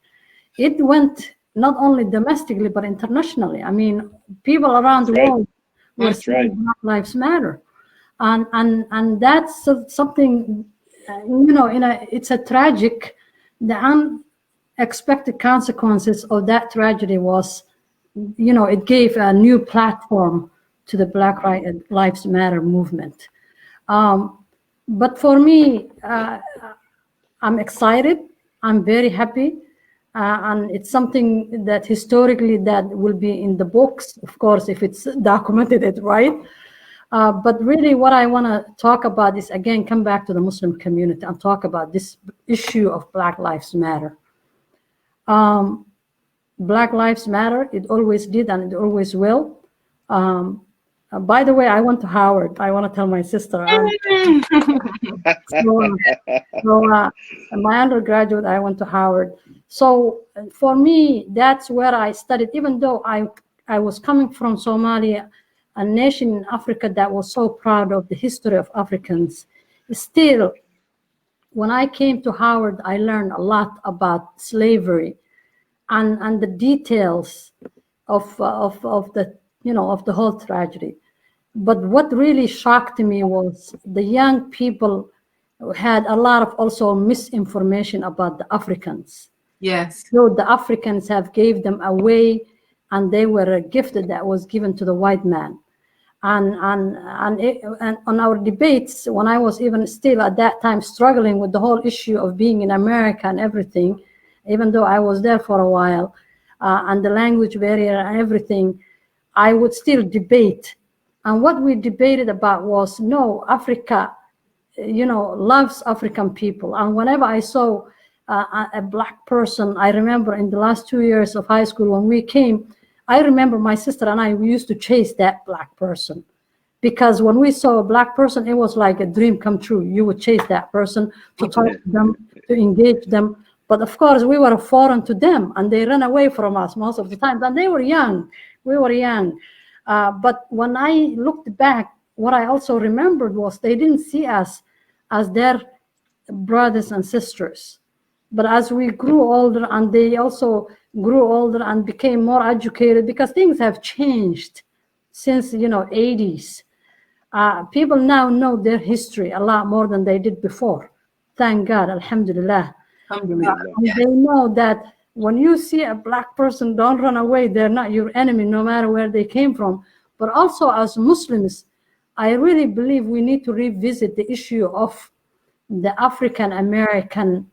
It went not only domestically, but internationally. I mean, people around the world were saying Black Lives Matter. And that's something, it's a tragic, the unexpected consequences of that tragedy was, it gave a new platform to the Black Lives Matter movement. But for me, I'm excited. I'm very happy. And it's something that historically that will be in the books, of course, if it's documented right. But really what I want to talk about is, again, come back to the Muslim community and talk about this issue of Black Lives Matter. Black Lives Matter, it always did and it always will. By the way, I went to Howard. I want to tell my sister. My undergraduate, I went to Howard. So for me, that's where I studied, even though I was coming from Somalia, a nation in Africa that was so proud of the history of Africans. Still, when I came to Howard, I learned a lot about slavery and the details of the whole tragedy. But what really shocked me was the young people had a lot of also misinformation about the Africans. Yes. So the Africans have gave them away, and they were a gift that was given to the white man. And on our debates, when I was even still at that time struggling with the whole issue of being in America and everything, even though I was there for a while, and the language barrier and everything, I would still debate. And what we debated about was, no, Africa, loves African people. And whenever I saw a Black person, I remember in the last 2 years of high school when we came, I remember my sister and I, we used to chase that Black person. Because when we saw a Black person, it was like a dream come true. You would chase that person to talk to them, to engage them. But of course, we were foreign to them, and they ran away from us most of the time. And they were young. We were young. But when I looked back, what I also remembered was they didn't see us as their brothers and sisters. But as we grew older, and they also grew older and became more educated, because things have changed since, 80s. People now know their history a lot more than they did before. Thank God, alhamdulillah. They know that when you see a Black person, don't run away. They're not your enemy, no matter where they came from. But also as Muslims, I really believe we need to revisit the issue of the African American,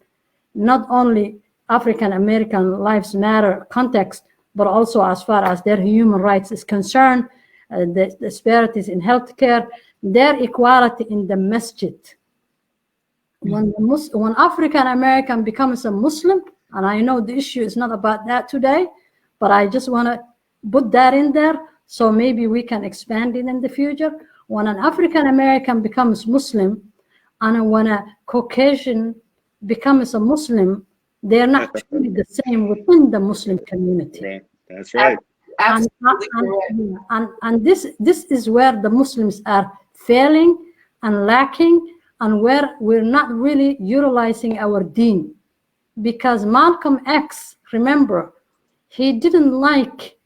not only African American Lives Matter context, but also as far as their human rights is concerned, the disparities in healthcare, their equality in the masjid. when African American becomes a Muslim, and I know the issue is not about that today, but I just want to put that in there so maybe we can expand it in the future. When an African American becomes Muslim, and when a Caucasian becomes a Muslim, they're not truly the same within the Muslim community. Right. That's right. And this is where the Muslims are failing and lacking, and where we're not really utilizing our deen. Because Malcolm X, remember, he didn't like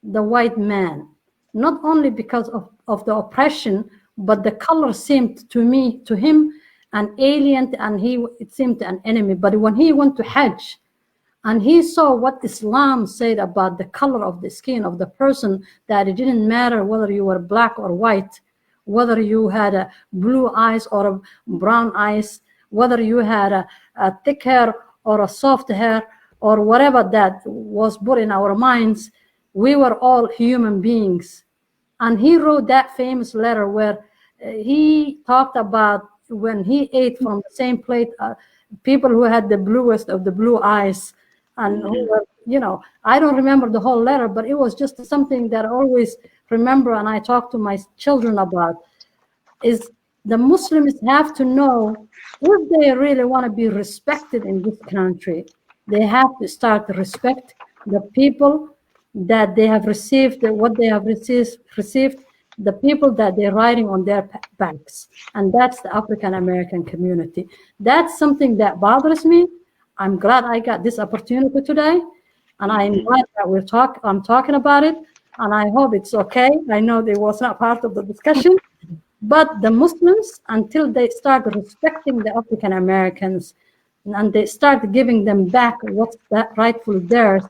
the white man, not only because of the oppression, but the color seemed to him an alien, and it seemed an enemy. But when he went to Hajj and he saw what Islam said about the color of the skin of the person, that it didn't matter whether you were black or white, whether you had a blue eyes or a brown eyes, whether you had a thick hair or a soft hair, or whatever that was put in our minds, we were all human beings. And he wrote that famous letter where he talked about when he ate from the same plate, people who had the bluest of the blue eyes, and who were, I don't remember the whole letter, but it was just something that I always remember, and I talk to my children about, is the Muslims have to know, if they really want to be respected in this country, they have to start to respect the people that they have received, what they have received, the people that they're riding on their backs. And that's the African American community. That's something that bothers me. I'm glad I got this opportunity today, and I'm glad that I'm talking about it, and I hope it's okay. I know it was not part of the discussion, but the Muslims, until they start respecting the African Americans and they start giving them back what's that rightfully theirs,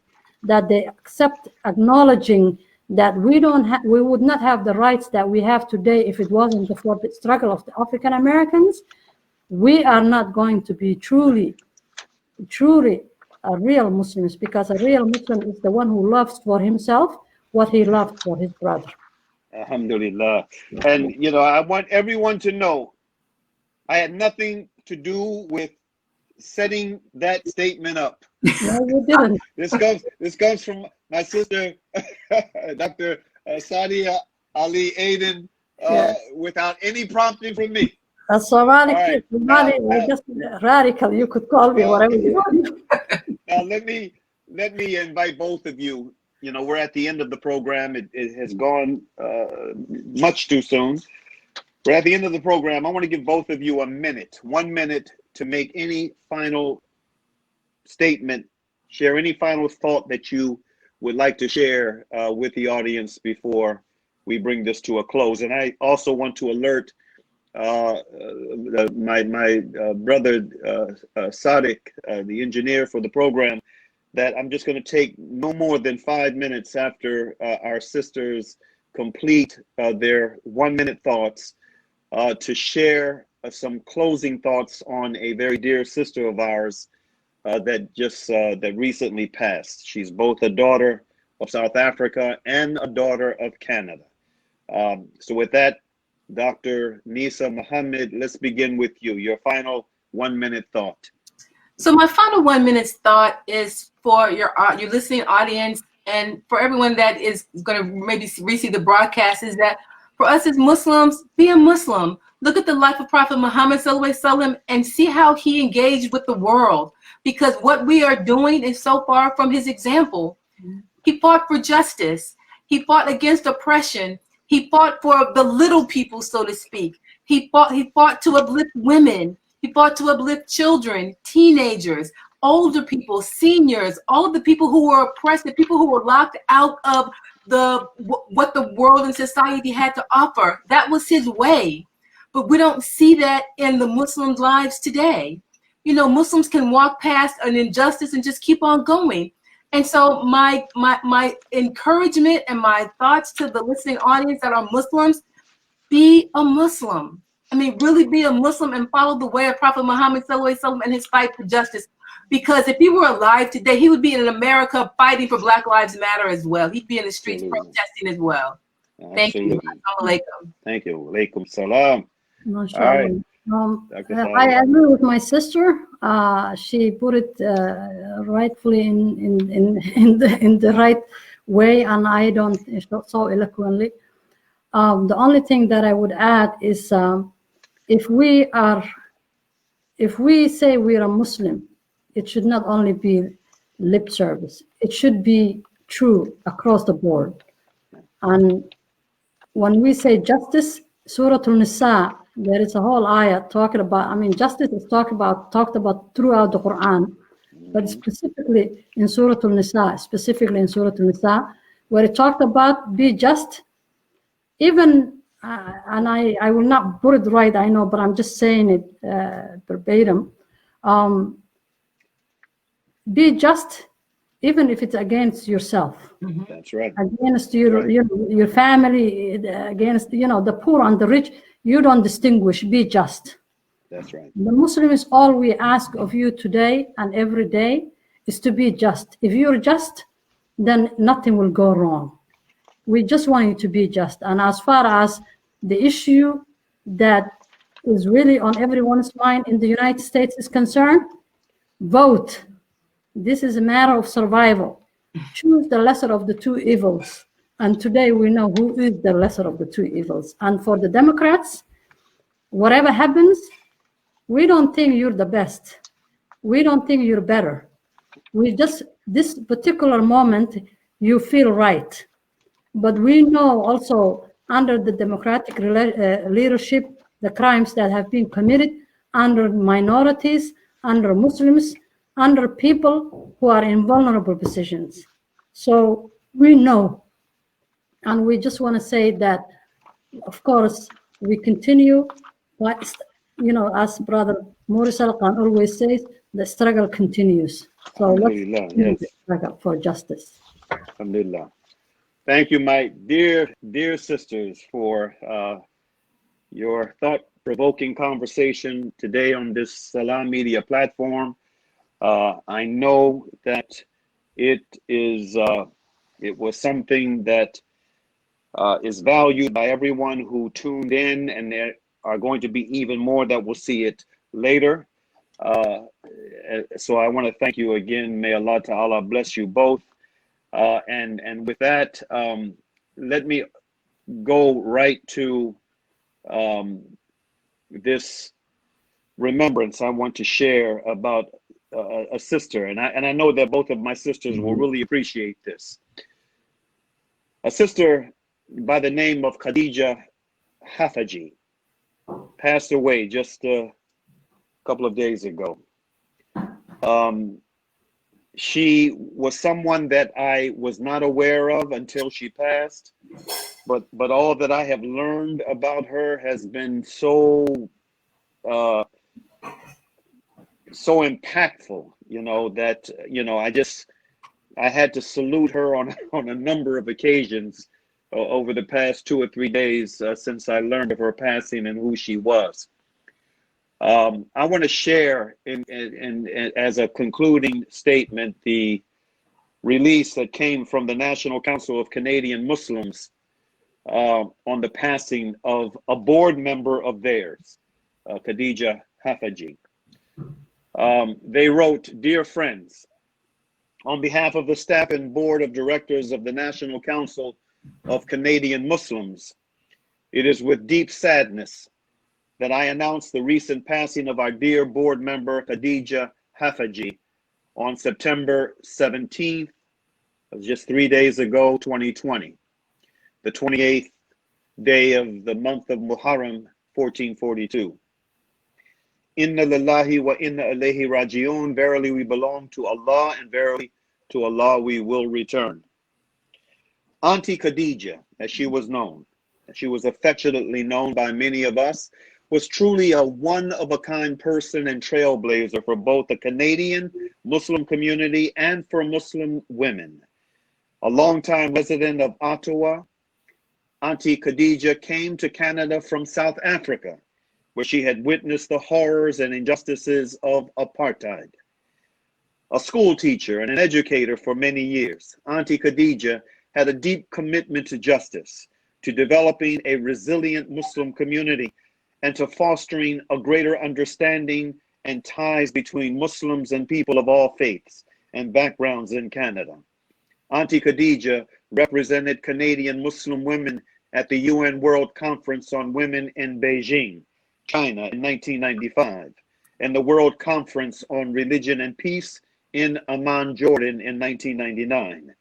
that they accept acknowledging that we would not have the rights that we have today if it wasn't for the struggle of the African Americans, we are not going to be truly a real Muslims, because a real Muslim is the one who loves for himself what he loved for his brother. Alhamdulillah. And I want everyone to know, I had nothing to do with setting that statement up. No, you didn't. This comes from my sister, Dr. Sadia Ali Aden, without any prompting from me. A Somali kid, just radical. You could call me whatever you want. Now let me invite both of you. We're at the end of the program. It has gone much too soon. We're at the end of the program. I want to give both of you 1 minute to make any final statement, share any final thought that you would like to share with the audience before we bring this to a close. And I also want to alert my brother Sadiq, the engineer for the program, that I'm just going to take no more than 5 minutes after our sisters complete their 1 minute thoughts to share some closing thoughts on a very dear sister of ours that recently passed. She's both a daughter of South Africa and a daughter of Canada. So with that, Dr. Nisa Muhammad, let's begin with you. Your final 1 minute thought. So my final 1 minute thought is for your listening audience, and for everyone that is going to maybe receive the broadcast, is that for us as Muslims, be a Muslim. Look at the life of Prophet Muhammad ﷺ and see how he engaged with the world, because what we are doing is so far from his example. He fought for justice. He fought against oppression. He fought for the little people, so to speak. He fought to uplift women. He fought to uplift children, teenagers, older people, seniors, all of the people who were oppressed, the people who were locked out of what the world and society had to offer. That was his way. But we don't see that in the Muslim lives today. Muslims can walk past an injustice and just keep on going. And so my encouragement and my thoughts to the listening audience that are Muslims, be a Muslim. Really be a Muslim and follow the way of Prophet Muhammad ﷺ and his fight for justice. Because if he were alive today, he would be in America fighting for Black Lives Matter as well. He'd be in the streets protesting as well. Thank you. Assalamu alaikum. Thank you. Alaikum salam. Mashallah. All right. Dr. I Sadia. agree with my sister. She put it rightfully in the right way, and I don't so eloquently. The only thing that I would add is if we say we are a Muslim, it should not only be lip service. It should be true across the board. And when we say justice, Surah Al-Nisa, there is a whole ayah talking about, justice is talked about throughout the Quran, but specifically in Surah Al-Nisa, where it talked about be just, even, and I will not put it right, I know, but I'm just saying it verbatim. Be just, even if it's against yourself. That's right. Against your family, against the poor and the rich, you don't distinguish. Be just. That's right. The Muslims, all we ask of you today and every day is to be just. If you're just, then nothing will go wrong. We just want you to be just. And as far as the issue that is really on everyone's mind in the United States is concerned, vote. This is a matter of survival. Choose the lesser of the two evils. And today we know who is the lesser of the two evils. And for the Democrats, whatever happens, we don't think you're the best. We don't think you're better. We just, this particular moment, you feel right. But we know also under the Democratic leadership, the crimes that have been committed under minorities, under Muslims, under people who are in vulnerable positions. So we know, and we just want to say that, of course, we continue, but, as Brother Maurice Al-Khan always says, the struggle continues. So let's continue the struggle for justice. Alhamdulillah. Thank you, my dear sisters, for your thought-provoking conversation today on this Salam Media platform. I know that it was something that is valued by everyone who tuned in, and there are going to be even more that will see it later. So I want to thank you again. May Allah Ta'ala bless you both. And with that, let me go right to this remembrance I want to share about a sister, and I know that both of my sisters will really appreciate this. A sister by the name of Khadija Haffajee passed away just a couple of days ago. She was someone that I was not aware of until she passed, but all that I have learned about her has been so impactful, that I had to salute her on a number of occasions over the past 2 or 3 days since I learned of her passing and who she was. I want to share as a concluding statement the release that came from the National Council of Canadian Muslims on the passing of a board member of theirs, Khadija Haffajee. They wrote, "Dear friends, on behalf of the staff and board of directors of the National Council of Canadian Muslims, it is with deep sadness that I announce the recent passing of our dear board member, Khadija Haffajee, on September 17th, just 3 days ago, 2020, the 28th day of the month of Muharram, 1442. Inna lillahi wa inna ilayhi raji'un. Verily we belong to Allah, and verily to Allah we will return. Auntie Khadija, as she was known, as she was affectionately known by many of us, was truly a one-of-a-kind person and trailblazer for both the Canadian Muslim community and for Muslim women. A longtime resident of Ottawa, Auntie Khadija came to Canada from South Africa, where she had witnessed the horrors and injustices of apartheid. A school teacher and an educator for many years, Auntie Khadija had a deep commitment to justice, to developing a resilient Muslim community, and to fostering a greater understanding and ties between Muslims and people of all faiths and backgrounds in Canada. Auntie Khadija represented Canadian Muslim women at the UN World Conference on Women in Beijing, China in 1995, and the World Conference on Religion and Peace in Amman, Jordan in 1999.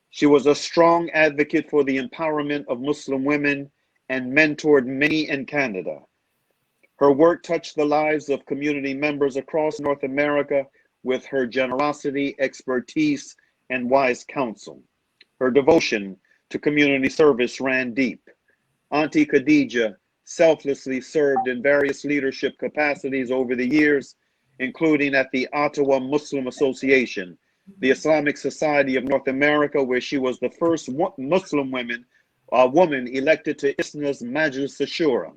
She was a strong advocate for the empowerment of Muslim women and mentored many in Canada. Her work touched the lives of community members across North America with her generosity, expertise, and wise counsel. Her devotion to community service ran deep. Auntie Khadija selflessly served in various leadership capacities over the years, including at the Ottawa Muslim Association, the Islamic Society of North America, where she was the first Muslim woman elected to ISNA's Majlis Shura,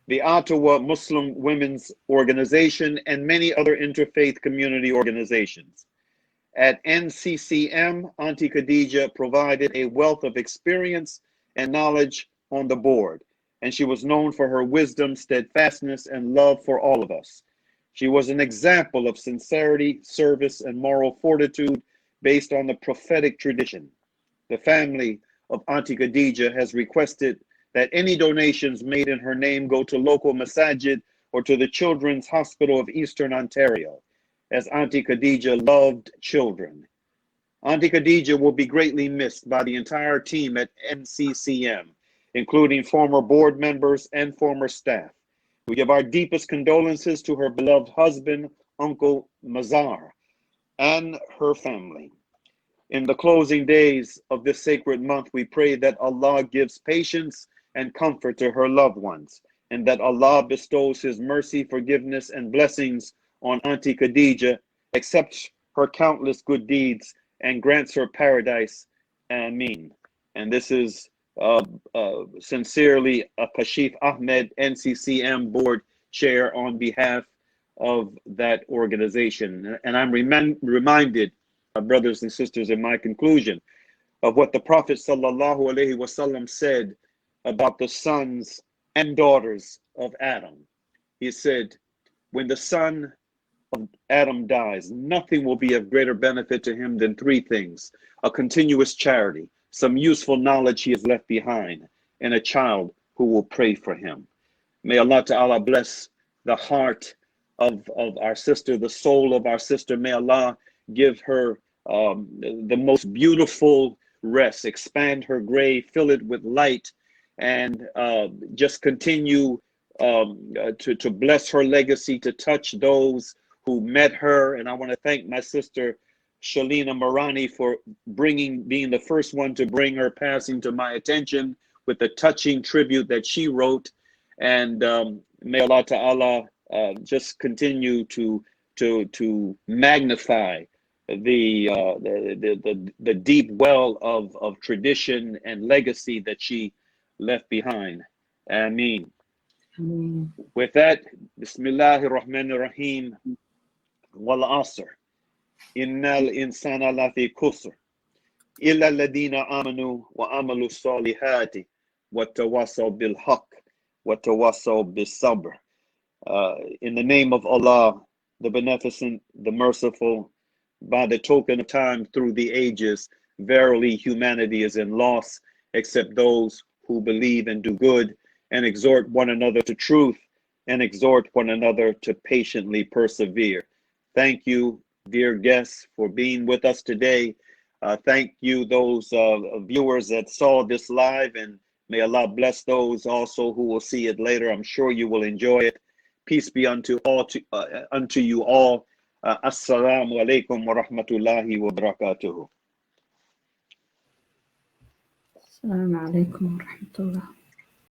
the Ottawa Muslim Women's Organization, and many other interfaith community organizations. At NCCM, Auntie Khadija provided a wealth of experience and knowledge on the board, and she was known for her wisdom, steadfastness, and love for all of us. She was an example of sincerity, service, and moral fortitude based on the prophetic tradition. The family of Auntie Khadija has requested that any donations made in her name go to local masajid or to the Children's Hospital of Eastern Ontario, as Auntie Khadija loved children. Auntie Khadija will be greatly missed by the entire team at NCCM, including former board members and former staff. We give our deepest condolences to her beloved husband, Uncle Mazar, and her family. In the closing days of this sacred month, we pray that Allah gives patience and comfort to her loved ones, and that Allah bestows His mercy, forgiveness, and blessings on Auntie Khadija, accepts her countless good deeds, and grants her paradise. Ameen. And this is sincerely Kashif Ahmed, NCCM board chair, on behalf of that organization. And I'm reminded, brothers and sisters, in my conclusion, of what the Prophet ﷺ said about the sons and daughters of Adam. He said, when the son of Adam dies, nothing will be of greater benefit to him than three things: a continuous charity, some useful knowledge he has left behind, and a child who will pray for him. May Allah Ta'ala bless the heart of our sister, the soul of our sister. May Allah give her the most beautiful rest, expand her grave, fill it with light, and just continue to bless her legacy, to touch those who met her. And I want to thank my sister Shalina Marani for being the first one to bring her passing to my attention with the touching tribute that she wrote. And may Allah Ta'ala just continue to magnify the deep well of tradition and legacy that she left behind. Ameen. Ameen. With that, Bismillahir Rahmanir Rahim. Wal Asr. Innal insana lafi khusr. Illa alladhina amanu wa amalu salihati wa tawasaw bil haqq wa tawasaw bis sabr. In the name of Allah, the Beneficent, the Merciful, by the token of time through the ages, verily humanity is in loss, except those who believe and do good, and exhort one another to truth, and exhort one another to patiently persevere. Thank you, dear guests, for being with us today. Thank you, those viewers that saw this live, and may Allah bless those also who will see it later. I'm sure you will enjoy it. Peace be unto you all. Assalamu alaikum wa rahmatullahi wa barakatuhu. Assalamu alaikum wa rahmatullah.